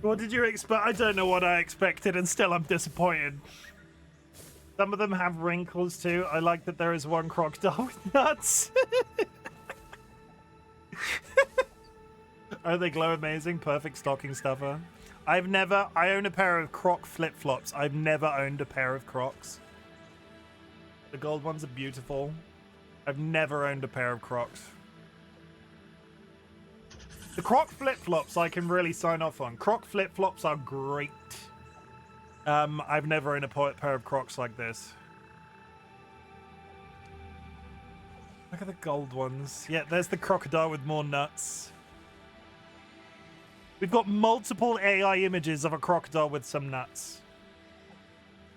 Speaker 1: What did you expect? I don't know what I expected, and still I'm disappointed. Some of them have wrinkles too. I like that there is one crocodile with nuts. Oh, they glow amazing. Perfect stocking stuffer. I own a pair of Croc flip-flops. I've never owned a pair of Crocs. The gold ones are beautiful. I've never owned a pair of Crocs. The Croc flip-flops I can really sign off on. Croc flip-flops are great. I've never owned a pair of Crocs like this. Look at the gold ones. Yeah, there's the crocodile with more nuts. We've got multiple AI images of a crocodile with some nuts.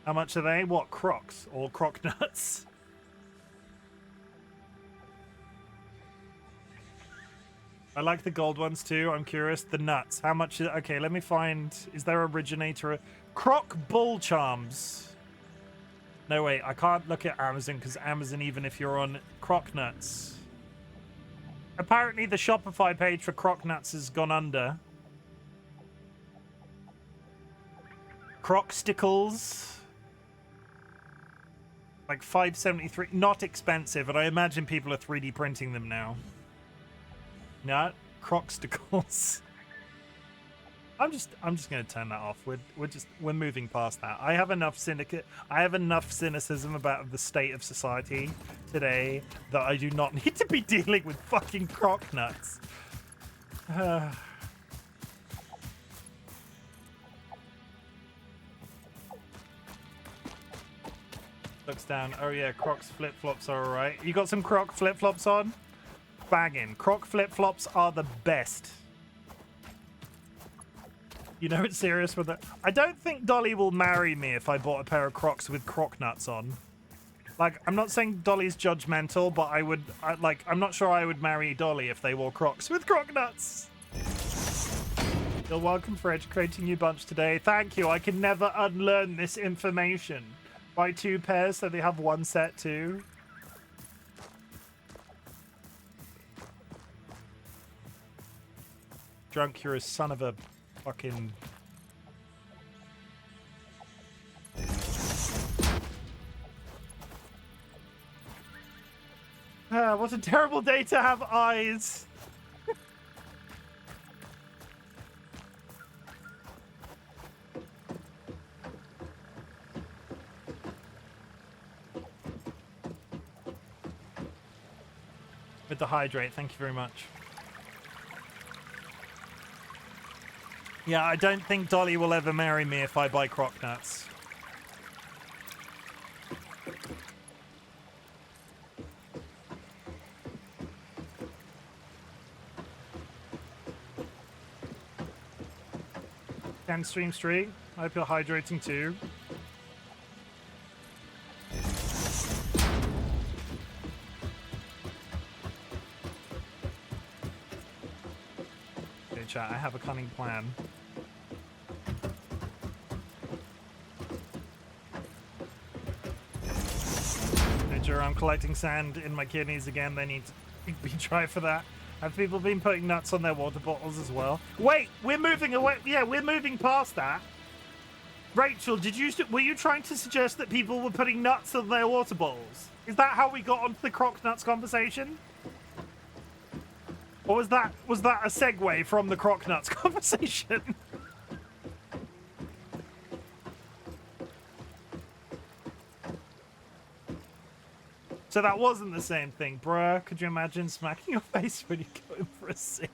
Speaker 1: How much are they? What, Crocs or croc nuts? I like the gold ones too. I'm curious. The nuts. How much? Okay, let me find. Is there originator? Croc bull charms. No, wait. I can't look at Amazon because Amazon, even if you're on Croc nuts. Apparently, the Shopify page for Croc nuts has gone under. Croc stickles. Like $5.73. Not expensive, but I imagine people are 3D printing them now. No, Croc stickles. I'm just gonna turn that off. We're moving past that. I have enough cynicism about the state of society today that I do not need to be dealing with fucking Croc nuts. Looks down. Oh yeah, Crocs flip-flops are alright. You got some Croc flip-flops on? Bagging. Croc flip-flops are the best. You know it's serious with it. I don't think Dolly will marry me if I bought a pair of Crocs with Croc nuts on. Like, I'm not saying Dolly's judgmental, but I'm not sure I would marry Dolly if they wore Crocs with Croc nuts. You're welcome for educating you bunch today. Thank you. I can never unlearn this information. Buy 2 pairs so they have one set too. Drunk, you're a son of a fucking... What a terrible day to have eyes. With the hydrate, thank you very much. Yeah, I don't think Dolly will ever marry me if I buy Croc nuts. Can stream streak. I hope you're hydrating too. Okay, chat, I have a cunning plan. I'm collecting sand in my kidneys again. They need to be dry for that. Have people been putting nuts on their water bottles as well? Wait, we're moving away. Yeah, we're moving past that. Rachel, were you trying to suggest that people were putting nuts on their water bottles? Is that how we got onto the croc nuts conversation? Or was that a segue from the croc nuts conversation? So that wasn't the same thing, bruh. Could you imagine smacking your face when you go in for a sip?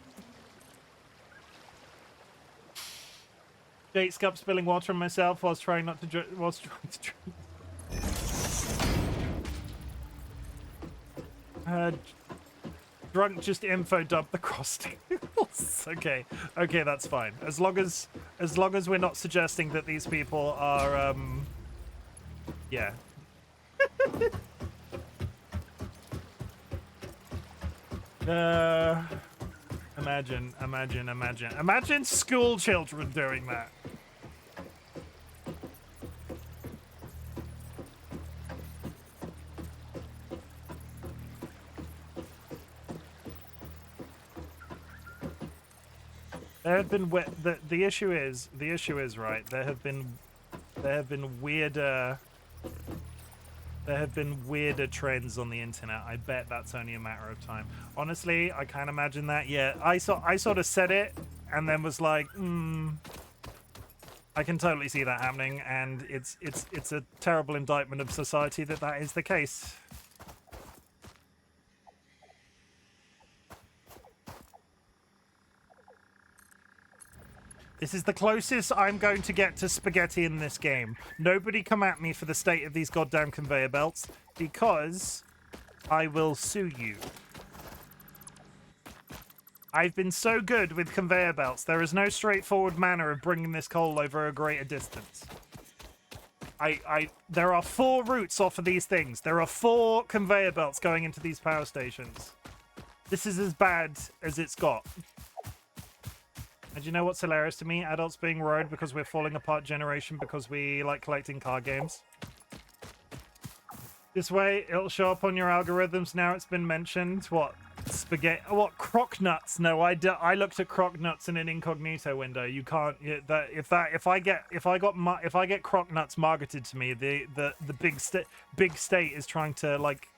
Speaker 1: Jake Scup spilling water on myself whilst trying not to drink. Drunk just info dump the cross tables. Okay, that's fine. As long as we're not suggesting that these people are yeah. Imagine school children doing that. There have been the issue is right. There have been weirder trends on the internet. I bet that's only a matter of time. Honestly, I can't imagine that. Yeah, I sort of said it and then was like, I can totally see that happening, and it's a terrible indictment of society that is the case. This is the closest I'm going to get to spaghetti in this game. Nobody come at me for the state of these goddamn conveyor belts, because I will sue you. I've been so good with conveyor belts. There is no straightforward manner of bringing this coal over a greater distance. There are 4 routes off of these things. There are 4 conveyor belts going into these power stations. This is as bad as it's got. And you know what's hilarious to me? Adults being worried because we're falling apart generation because we like collecting card games. This way, it'll show up on your algorithms now it's been mentioned. What? Spaghetti? What? Croc nuts? No, I looked at croc nuts in an incognito window. You can't. If I get croc nuts marketed to me, the big state is trying to like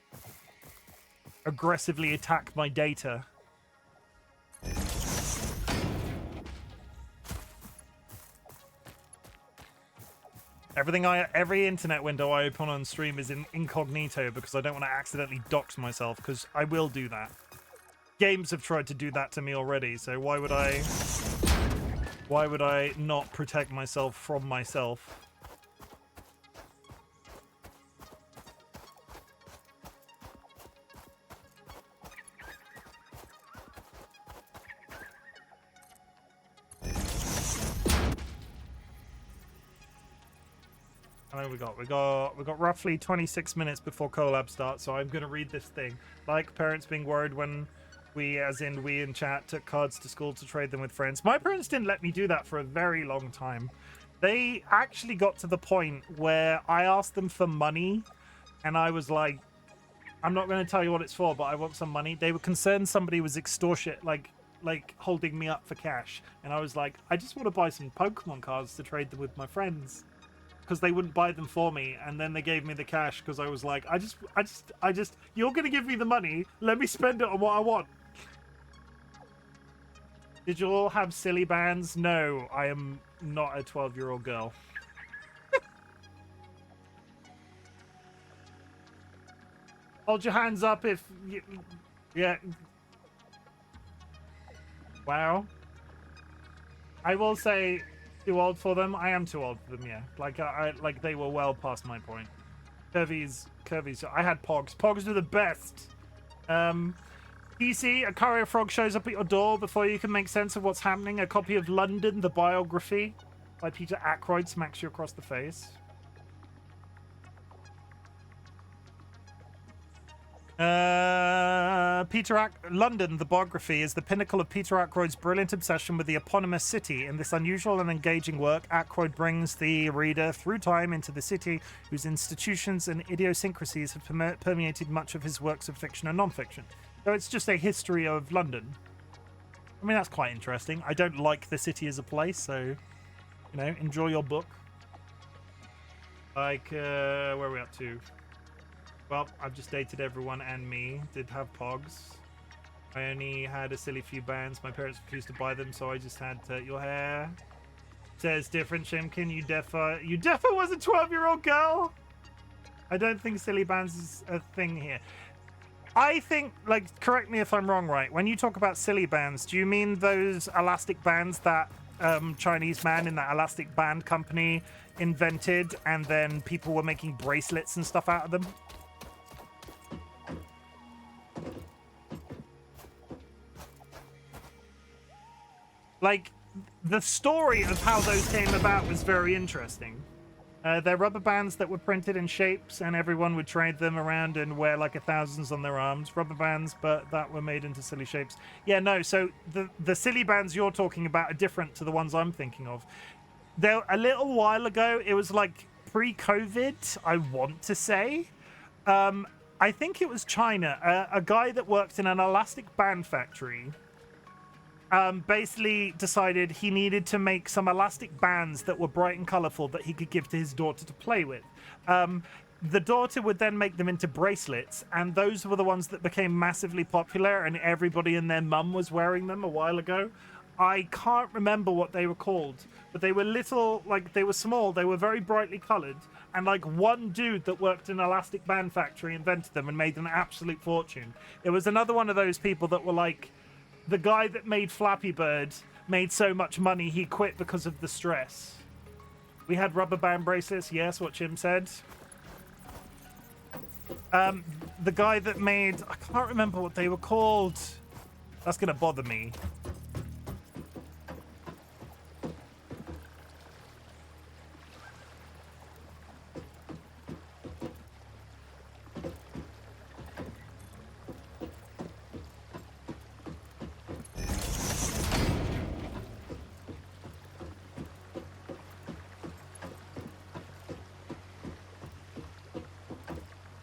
Speaker 1: aggressively attack my data. Every internet window I open on stream is in incognito because I don't want to accidentally dox myself, because I will do that. Games have tried to do that to me already, so why would I not protect myself from myself? We got roughly 26 minutes before collab starts, so I'm gonna read this thing. Like parents being worried when we in chat took cards to school to trade them with friends. My parents didn't let me do that for a very long time. They actually got to the point where I asked them for money, and I was like, I'm not going to tell you what it's for, but I want some money. They were concerned somebody was extortion, like holding me up for cash, and I was like, I just want to buy some Pokemon cards to trade them with my friends. Because they wouldn't buy them for me, and then they gave me the cash because I was like, I just, you're gonna give me the money, let me spend it on what I want. Did you all have silly bands? No, I am not a 12-year-old girl. Hold your hands up if you, yeah. Wow. I will say, too old for them. I am too old for them. Yeah, like they were well past my point. Curvies. I had Pogs. Pogs were the best. PC, a courier frog shows up at your door before you can make sense of what's happening. A copy of London, the biography by Peter Ackroyd smacks you across the face. London, the biography, is the pinnacle of Peter Ackroyd's brilliant obsession with the eponymous city. In this unusual and engaging work, Ackroyd brings the reader through time into the city, whose institutions and idiosyncrasies have permeated much of his works of fiction and non-fiction. So it's just a history of London. I mean, that's quite interesting. I don't like the city as a place, so, you know, enjoy your book. Like, where are we up to? Well, I've just dated everyone and me. Did have pogs. I only had a silly few bands. My parents refused to buy them, so I just had your hair. Says different, Chimken. You defo was a 12-year-old girl? I don't think silly bands is a thing here. I think, like, correct me if I'm wrong, right? When you talk about silly bands, do you mean those elastic bands that Chinese man in that elastic band company invented, and then people were making bracelets and stuff out of them? Like, the story of how those came about was very interesting. They're rubber bands that were printed in shapes, and everyone would trade them around and wear like thousands on their arms. Rubber bands, but that were made into silly shapes. Yeah, no, so the silly bands you're talking about are different to the ones I'm thinking of. There, a little while ago, it was like pre-COVID, I want to say. I think it was China. A guy that worked in an elastic band factory basically decided he needed to make some elastic bands that were bright and colorful that he could give to his daughter to play with. The daughter would then make them into bracelets, and those were the ones that became massively popular, and everybody and their mum was wearing them a while ago. I can't remember what they were called, but they were little, like, they were small, they were very brightly colored, and like one dude that worked in an elastic band factory invented them and made an absolute fortune. It was another one of those people that were like, the guy that made Flappy Bird made so much money he quit because of the stress. We had rubber band bracelets, yes, what Chim said. The guy that made, I can't remember what they were called. That's gonna bother me.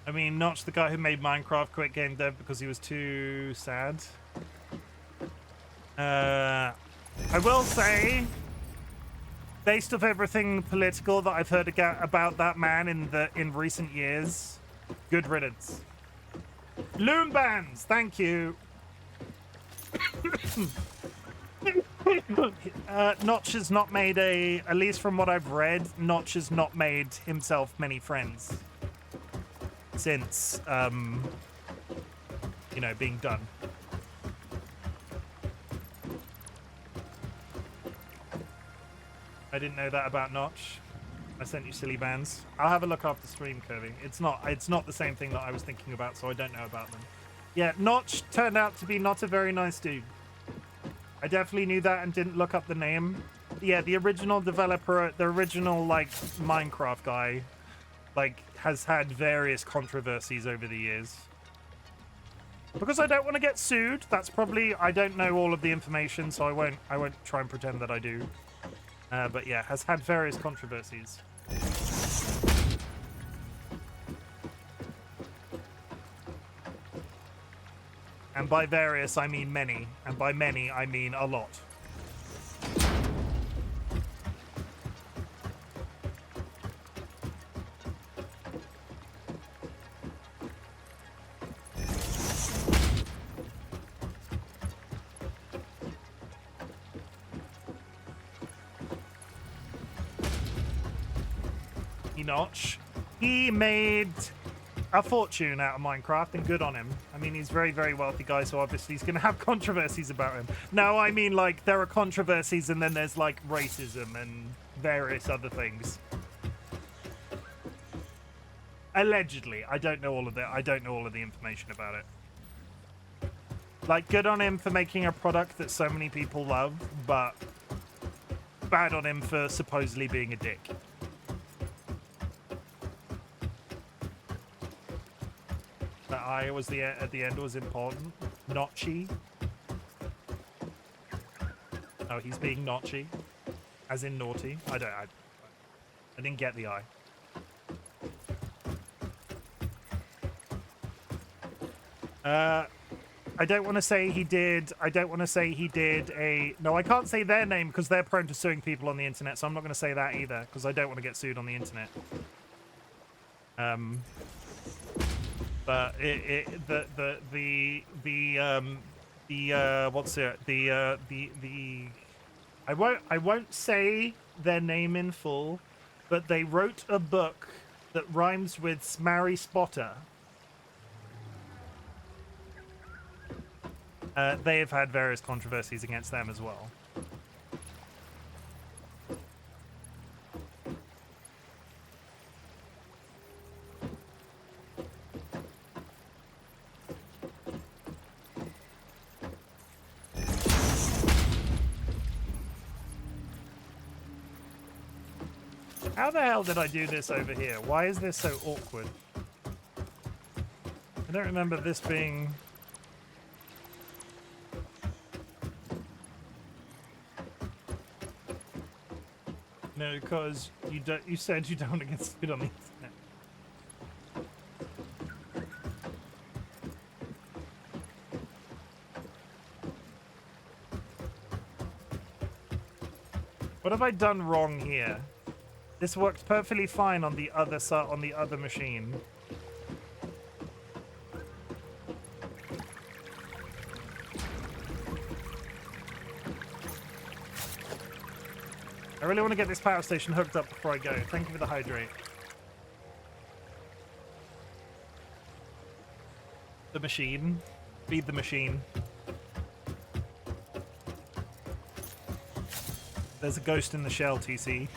Speaker 1: I mean, Notch, the guy who made Minecraft, quit game dev because he was too sad. I will say, based off everything political that I've heard about that man in recent years, good riddance. Loom bands, thank you. Notch has not made at least from what I've read, Notch has not made himself many friends since, you know, being done. I didn't know that about Notch. I sent you silly bands. I'll have a look after stream, Kirby. It's not the same thing that I was thinking about, so I don't know about them. Yeah, Notch turned out to be not a very nice dude. I definitely knew that and didn't look up the name. Yeah, the original developer, the original, like, Minecraft guy, like, has had various controversies over the years. Because I don't want to get sued, that's probably, I don't know all of the information, so I won't try and pretend that I do. But yeah, has had various controversies. And by various, I mean many. And by many, I mean a lot. Notch. He made a fortune out of Minecraft, and good on him. I mean, he's a very, very wealthy guy, so obviously he's going to have controversies about him. No, I mean, like, there are controversies, and then there's, like, racism and various other things. Allegedly. I don't know all of that. I don't know all of the information about it. Like, good on him for making a product that so many people love, but bad on him for supposedly being a dick. That I was at the end was important. Notchy. Oh, he's being notchy, as in naughty. I didn't get the I. I don't want to say he did. I don't want to say he did a. No, I can't say their name because they're prone to suing people on the internet. So I'm not going to say that either because I don't want to get sued on the internet. But what's it? I won't say their name in full, but they wrote a book that rhymes with Smarry Spotter. They have had various controversies against them as well. How the hell did I do this over here? Why is this so awkward? I don't remember this being... No, because you said you don't want to get sued on the internet. What have I done wrong here? This worked perfectly fine on the other machine. I really want to get this power station hooked up before I go. Thank you for the hydrate. The machine. Feed the machine. There's a ghost in the shell, TC.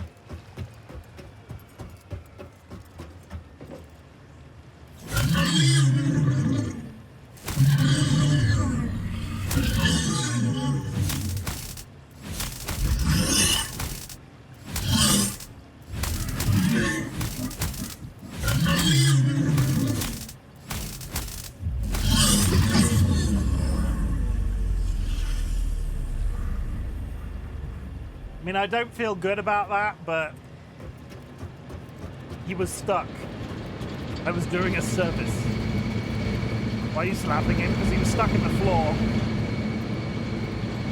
Speaker 1: I mean, I don't feel good about that, but he was stuck. I was doing a service. Why are you slapping him? Because he was stuck in the floor.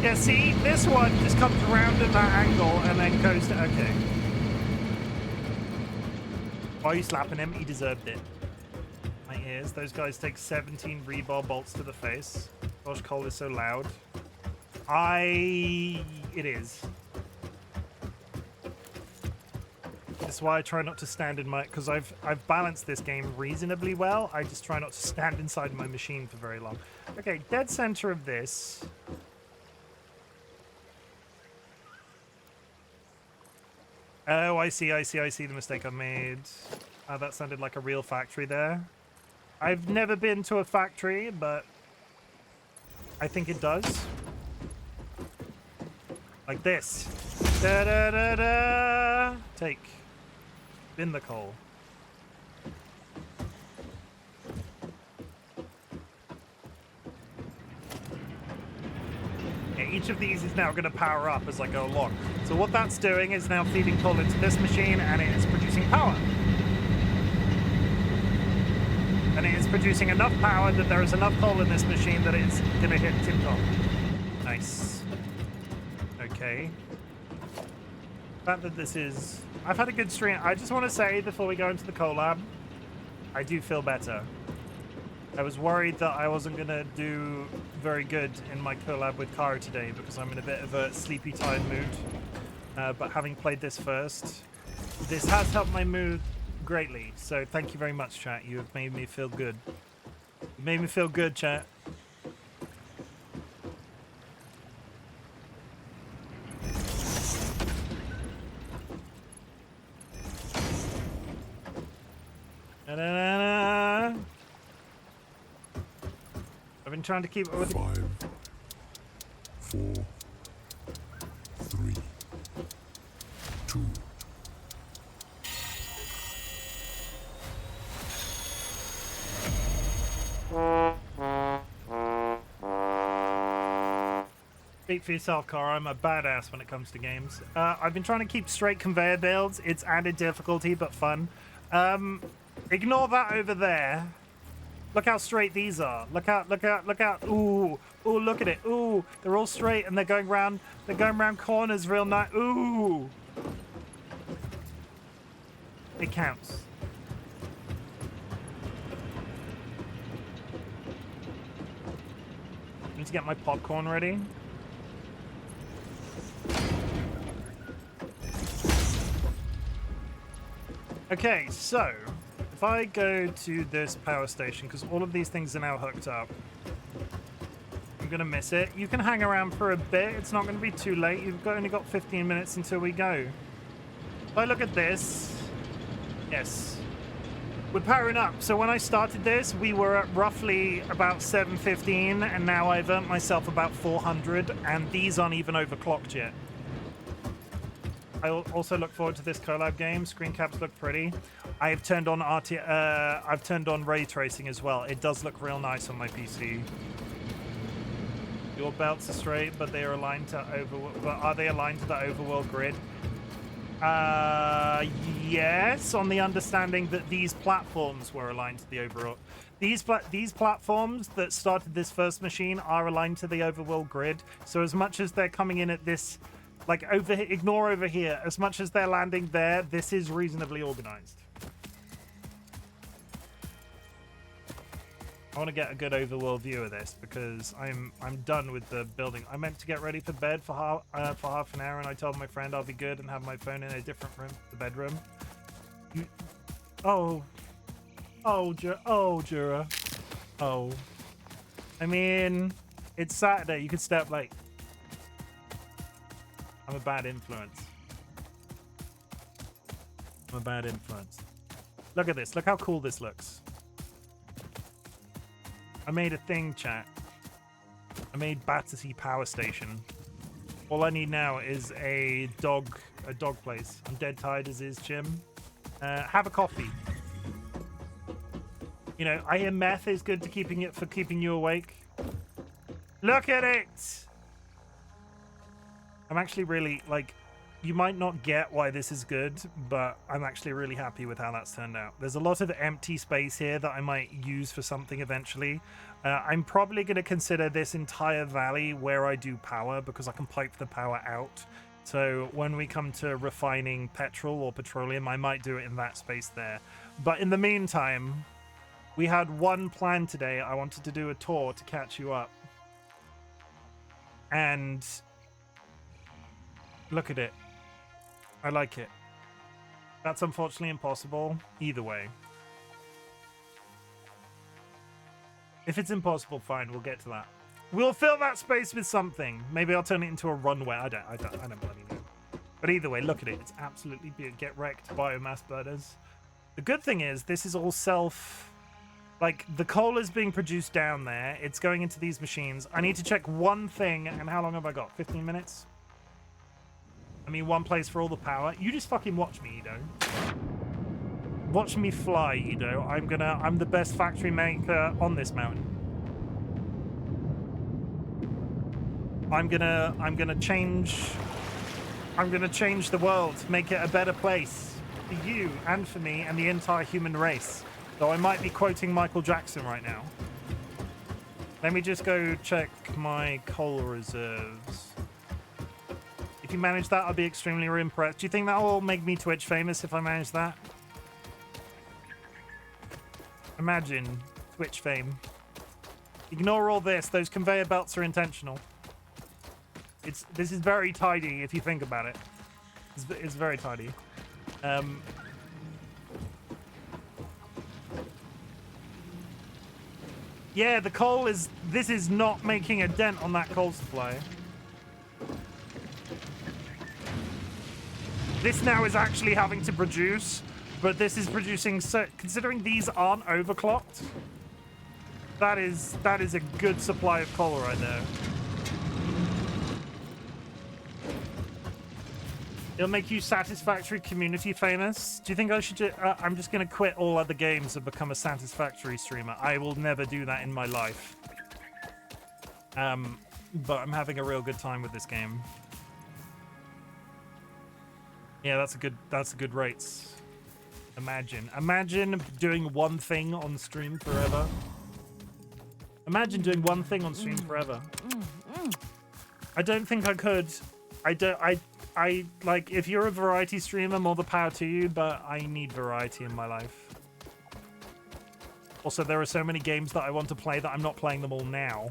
Speaker 1: Yeah, see, this one just comes around at that angle and then goes to... Okay. Why are you slapping him? He deserved it. My ears. Those guys take 17 rebar bolts to the face. Gosh, Cole is so loud. It is. That's why I try not to stand in my... Because I've balanced this game reasonably well. I just try not to stand inside my machine for very long. Okay, dead center of this. Oh, I see the mistake I made. That sounded like a real factory there. I've never been to a factory, but I think it does. Like this. Da-da-da-da! Take. Bin the coal. Yeah, each of these is now going to power up as I go along. So what that's doing is now feeding coal into this machine, and it is producing power. And it is producing enough power that there is enough coal in this machine that it's going to hit tip-top. Nice. Okay. The fact that this is... I've had a good stream. I just want to say, before we go into the collab, I do feel better. I was worried that I wasn't going to do very good in my collab with Kara today because I'm in a bit of a sleepy, tired mood. But having played this first, this has helped my mood greatly. So thank you very much, chat. You have made me feel good. You made me feel good, chat. I've been trying to keep it with
Speaker 8: 5, 4, 3, 2.
Speaker 1: Speak for yourself, Cara. I'm a badass when it comes to games. I've been trying to keep straight conveyor builds. It's added difficulty, but fun. Ignore that over there. Look how straight these are. Look out, look out, look out. Ooh, ooh, look at it. Ooh, they're all straight and they're going round corners real nice. Ooh. It counts. I need to get my popcorn ready. Okay, so if I go to this power station, because all of these things are now hooked up, I'm gonna miss it. You can hang around for a bit. It's not gonna be too late. Only got 15 minutes until we go. If I look at this, yes, we're powering up. So when I started this, we were at roughly about 715, and now I've earned myself about 400, and these aren't even overclocked yet. I also look forward to this collab game. Screen caps look pretty. I've turned on I've turned on ray tracing as well. It does look real nice on my PC. Your belts are straight, but they are aligned to are they aligned to the overworld grid? Yes, on the understanding that these platforms were aligned to the overall. These platforms that started this first machine are aligned to the overworld grid. So as much as they're coming in at this, like ignore over here. As much as they're landing there, this is reasonably organized. I want to get a good overworld view of this because I'm done with the building. I meant to get ready for bed for half an hour, and I told my friend I'll be good and have my phone in a different room, the bedroom. Jura. Oh. I mean, it's Saturday. You could stay up late. I'm a bad influence. I'm a bad influence. Look at this. Look how cool this looks. I made a thing, chat. I made Battersea Power Station. All I need now is a dog place. I'm dead tired as is, Chim. Have a coffee. You know, I hear meth is good to keeping you awake. Look at it! I'm actually really, like, you might not get why this is good, but I'm actually really happy with how that's turned out. There's a lot of empty space here that I might use for something eventually. I'm probably going to consider this entire valley where I do power because I can pipe the power out. So when we come to refining petrol or petroleum, I might do it in that space there. But in the meantime, we had one plan today. I wanted to do a tour to catch you up. And look at it. I like it. That's unfortunately impossible. Either way. If it's impossible, fine, we'll get to that. We'll fill that space with something. Maybe I'll turn it into a runway. I don't bloody know. But either way, look at it. It's absolutely beautiful. Get wrecked, biomass burners. The good thing is this is all self... Like, the coal is being produced down there. It's going into these machines. I need to check one thing. And how long have I got? 15 minutes? I mean, one place for all the power. You just fucking watch me, Edo. Watch me fly, Edo. I'm the best factory maker on this mountain. I'm gonna change the world, make it a better place for you and for me and the entire human race. Though I might be quoting Michael Jackson right now. Let me just go check my coal reserves. If you manage that, I'll be extremely impressed. Do you think that will make me Twitch famous if I manage that? Imagine Twitch fame. Ignore all this. Those conveyor belts are intentional. This is very tidy if you think about it. It's very tidy. Yeah, the coal is... This is not making a dent on that coal supply. This now is actually having to produce, but this is producing... So, considering these aren't overclocked, that is a good supply of coal right there. It'll make you Satisfactory community famous. Do you think I should... I'm just going to quit all other games and become a Satisfactory streamer. I will never do that in my life. But I'm having a real good time with this game. Yeah, that's a good rates. Imagine doing one thing on stream forever. Imagine doing one thing on stream forever. I don't think I could. I like, if you're a variety streamer, more the power to you, but I need variety in my life. Also, there are so many games that I want to play that I'm not playing them all now.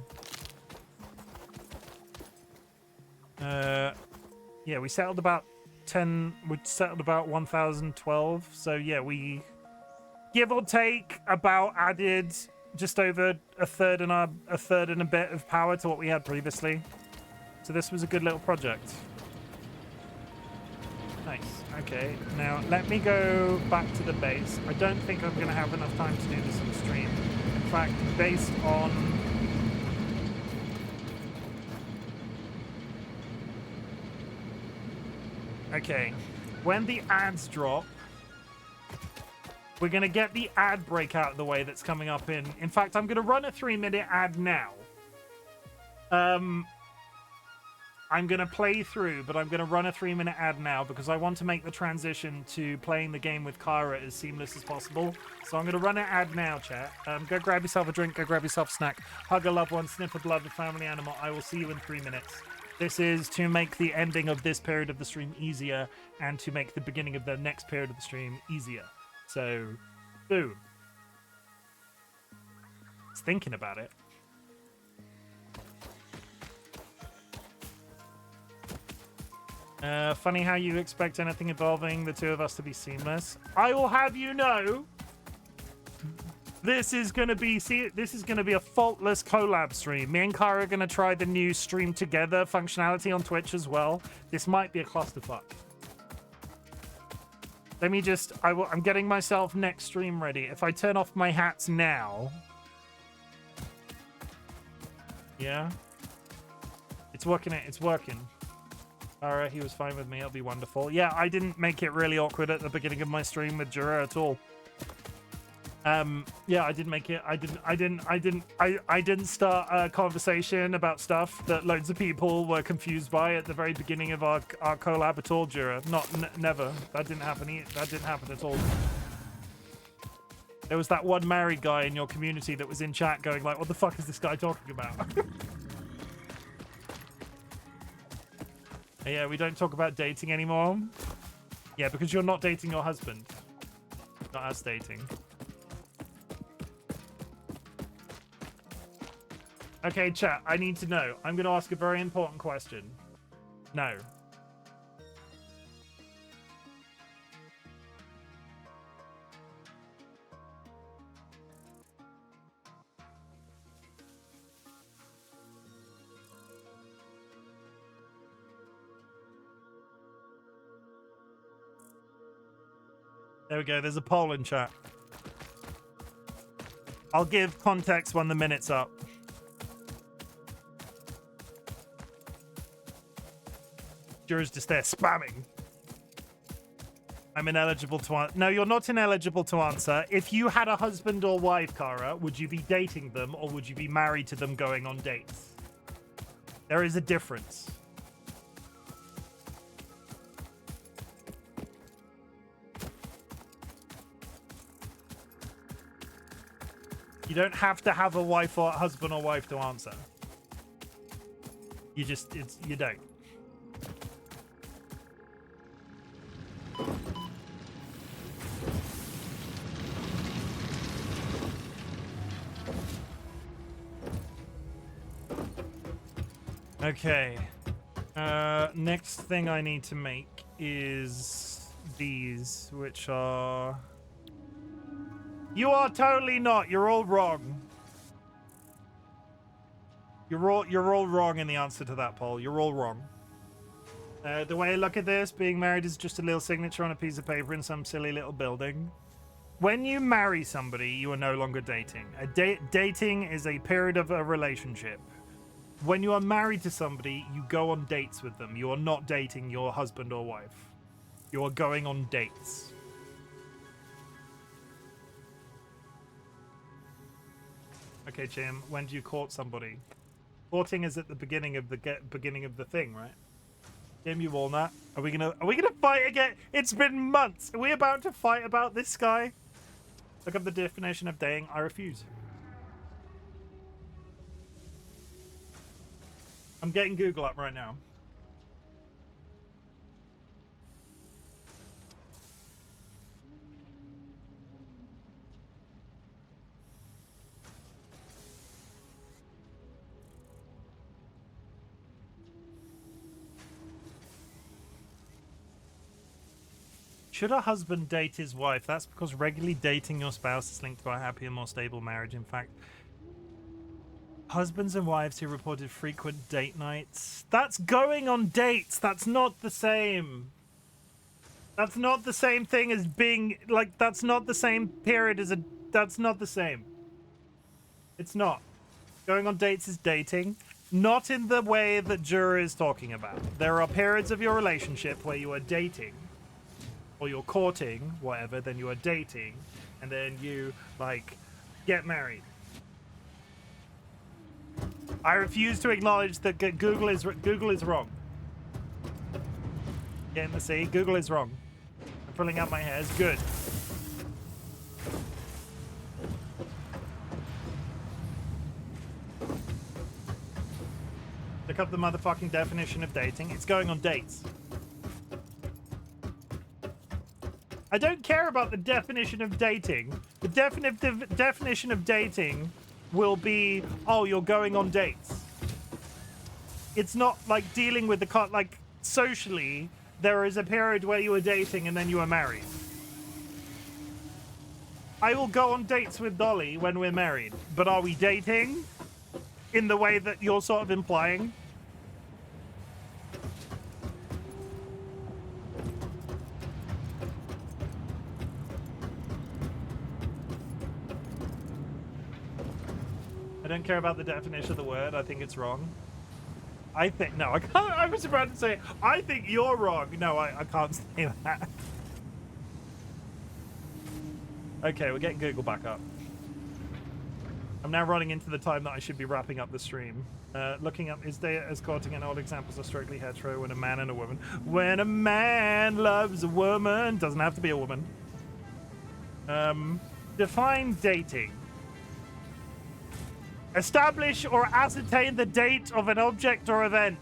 Speaker 1: Yeah, we settled about 1012, so yeah, we give or take about added just over a third and a bit of power to what we had previously. So this was a good little project. Nice. Okay, now let me go back to the base. I don't think I'm going to have enough time to do this on stream. In fact, based on... Okay, when the ads drop, we're going to get the ad break out of the way that's coming up in... In fact, I'm going to run a 3-minute ad now. I'm going to play through, but I'm going to run a 3-minute ad now because I want to make the transition to playing the game with Kyra as seamless as possible. So I'm going to run an ad now, chat. Go grab yourself a drink, go grab yourself a snack, hug a loved one, sniff a beloved family animal. I will see you in 3 minutes. This is to make the ending of this period of the stream easier and to make the beginning of the next period of the stream easier. So, boom. It's thinking about it. Funny how you expect anything involving the two of us to be seamless. I will have you know, this is gonna be a faultless collab stream. Me and Kara are gonna try the new stream together functionality on Twitch as well. This might be a clusterfuck. Let me just, I'm getting myself next stream ready. If I turn off my hats now, yeah, it's working. It's working. Alright, he was fine with me. It'll be wonderful. Yeah, I didn't make it really awkward at the beginning of my stream with Jura at all. Yeah, I didn't make it. I didn't start a conversation about stuff that loads of people were confused by at the very beginning of our collab at all, Jura. Never. That didn't happen. That didn't happen at all. There was that one married guy in your community that was in chat going like, "What the fuck is this guy talking about?" Yeah, we don't talk about dating anymore. Yeah, because you're not dating your husband. Not us dating. Okay, chat, I need to know. I'm going to ask a very important question. No. There we go. There's a poll in chat. I'll give context when the minute's up. Jura's just there spamming. I'm ineligible to answer. No, you're not ineligible to answer. If you had a husband or wife, Kara, would you be dating them or would you be married to them going on dates? There is a difference. You don't have to have a wife or husband or wife to answer. You just, you don't. Okay. Next thing I need to make is these, which are... You are totally not. You're all wrong. You're all wrong in the answer to that poll. You're all wrong. The way I look at this, being married is just a little signature on a piece of paper in some silly little building. When you marry somebody, you are no longer dating. Dating is a period of a relationship. When you are married to somebody, you go on dates with them. You are not dating your husband or wife. You are going on dates. Okay, Chim, when do you court somebody? Courting is at the beginning of the thing, right? Chim, you walnut. Are we gonna fight again? It's been months. Are we about to fight about this guy? Look up the definition of dating. I refuse. I'm getting Google up right now. Should a husband date his wife? That's because regularly dating your spouse is linked to a happier, more stable marriage. In fact, husbands and wives who reported frequent date nights. That's going on dates. That's not the same. That's not the same thing as being, like, that's not the same period as a, that's not the same. It's not. Going on dates is dating. Not in the way that Jura is talking about. There are periods of your relationship where you are dating. Or you're courting, whatever, then you are dating, and then you, like, get married. I refuse to acknowledge that Google is wrong. Getting the see, Google is wrong. I'm pulling out my hairs. Good. Look up the motherfucking definition of dating. It's going on dates. I don't care about the definition of dating. The definition of dating will be, oh, you're going on dates. It's not like dealing with the like socially. There is a period where you are dating and then you are married. I will go on dates with Dolly when we're married, but are we dating in the way that you're sort of implying? I don't care about the definition of the word. I think it's wrong. I think... No, I can't. I was about to say, I think you're wrong. No, I can't say that. Okay, we're getting Google back up. I'm now running into the time that I should be wrapping up the stream. Looking up, is there escorting and all examples of strictly hetero when a man and a woman? When a man loves a woman, doesn't have to be a woman. Define dating. Establish or ascertain the date of an object or event.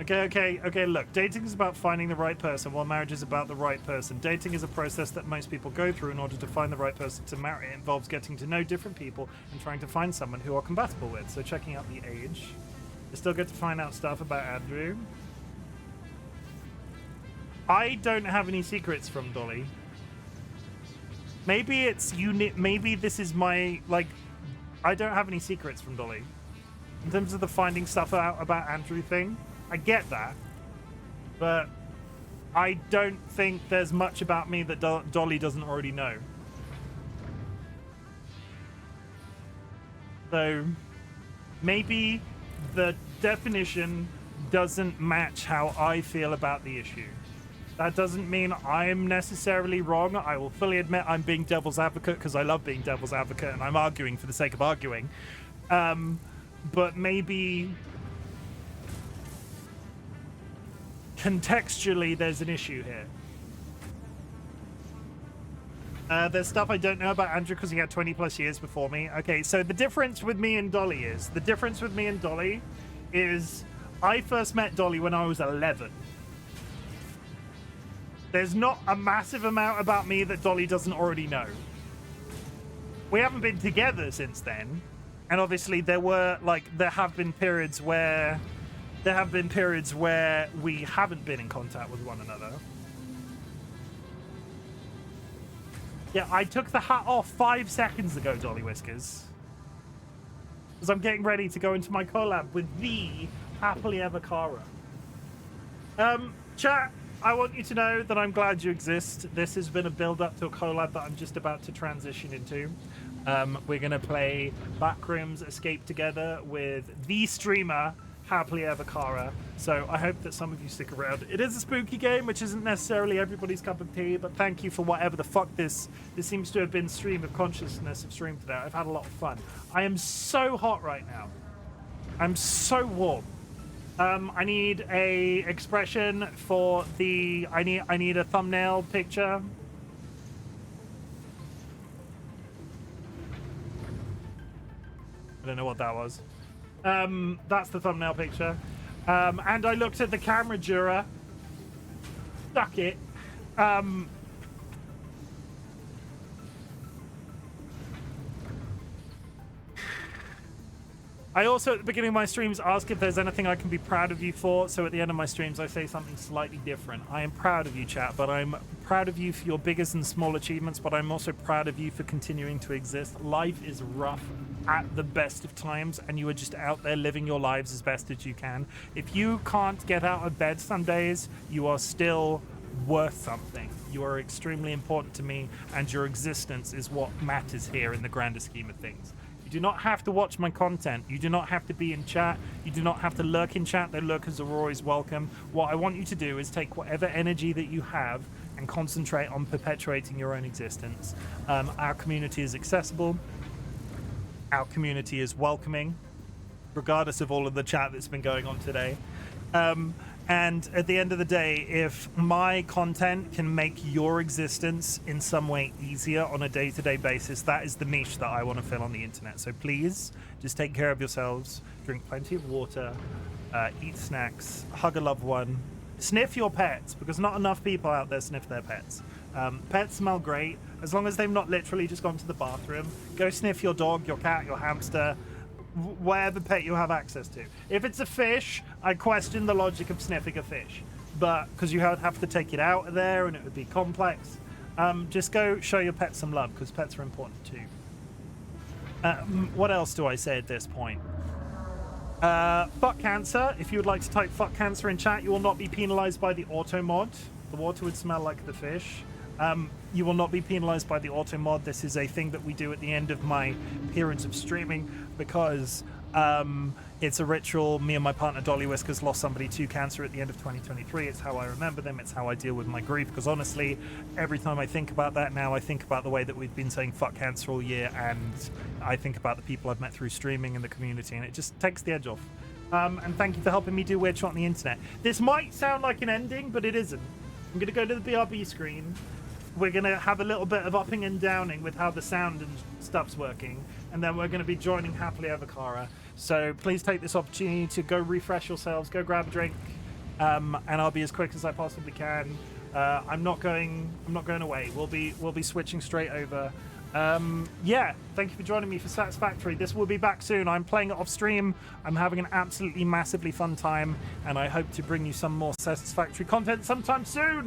Speaker 1: Okay, look. Dating is about finding the right person, while marriage is about the right person. Dating is a process that most people go through in order to find the right person to marry. It involves getting to know different people and trying to find someone who are compatible with. So checking out the age. You still get to find out stuff about Andrew. I don't have any secrets from Dolly. Maybe it's unit. Maybe this is my, like, I don't have any secrets from Dolly. In terms of the finding stuff out about Andrew thing, I get that. But I don't think there's much about me that Dolly doesn't already know. So maybe the definition doesn't match how I feel about the issue. That doesn't mean I'm necessarily wrong. I will fully admit I'm being devil's advocate because I love being devil's advocate and I'm arguing for the sake of arguing. But maybe contextually there's an issue here. There's stuff I don't know about Andrew because he had 20 plus years before me. Okay, so the difference with me and Dolly is I first met Dolly when I was 11. There's not a massive amount about me that Dolly doesn't already know. We haven't been together since then. And obviously there have been periods where we haven't been in contact with one another. Yeah, I took the hat off 5 seconds ago, DollyWhiskers. Because I'm getting ready to go into my collab with the Happily Ever Cara. Chat, I want you to know that I'm glad you exist. This has been a build-up to a collab that I'm just about to transition into. We're going to play Backrooms Escape together with the streamer, Happily Ever Cara. So I hope that some of you stick around. It is a spooky game, which isn't necessarily everybody's cup of tea, but thank you for whatever the fuck this seems to have been stream of consciousness of stream today. I've had a lot of fun. I am so hot right now. I'm so warm. I need a expression for the... I need a thumbnail picture. I don't know what that was. That's the thumbnail picture. And I looked at the camera, Jura. Suck it. I also, at the beginning of my streams, ask if there's anything I can be proud of you for. So at the end of my streams, I say something slightly different. I am proud of you, chat, but I'm proud of you for your biggest and small achievements, but I'm also proud of you for continuing to exist. Life is rough at the best of times, and you are just out there living your lives as best as you can. If you can't get out of bed some days, you are still worth something. You are extremely important to me, and your existence is what matters here in the grander scheme of things. You do not have to watch my content. You do not have to be in chat. You do not have to lurk in chat. The lurkers are always welcome. What I want you to do is take whatever energy that you have and concentrate on perpetuating your own existence. Our community is accessible. Our community is welcoming, regardless of all of the chat that's been going on today. And at the end of the day, if my content can make your existence in some way easier on a day-to-day basis, that is the niche that I want to fill on the internet. So please, just take care of yourselves, drink plenty of water, eat snacks, hug a loved one, sniff your pets, because not enough people out there sniff their pets. Pets smell great, as long as they've not literally just gone to the bathroom. Go sniff your dog, your cat, your hamster, whatever pet you have access to. If it's a fish, I question the logic of sniffing a fish, but because you have to take it out of there and it would be complex. Just go show your pet some love, because pets are important too. What else do I say at this point? Fuck cancer. If you would like to type fuck cancer in chat, you will not be penalized by the auto mod. The water would smell like the fish. You will not be penalized by the auto mod. This is a thing that we do at the end of my periods of streaming, because it's a ritual. Me and my partner DollyWhiskers lost somebody to cancer at the end of 2023. It's how I remember them. It's how I deal with my grief, because honestly, every time I think about that now, I think about the way that we've been saying fuck cancer all year, and I think about the people I've met through streaming and the community, and it just takes the edge off. And thank you for helping me do Weird Shot on the internet. This might sound like an ending, but it isn't. I'm going to go to the BRB screen. We're going to have a little bit of upping and downing with how the sound and stuff's working, and then we're going to be joining Happily Ever Cara. So please take this opportunity to go refresh yourselves, go grab a drink, and I'll be as quick as I possibly can. I'm not going away. We'll be switching straight over. Yeah, thank you for joining me for Satisfactory. This will be back soon. I'm playing it off stream. I'm having an absolutely massively fun time, and I hope to bring you some more Satisfactory content sometime soon.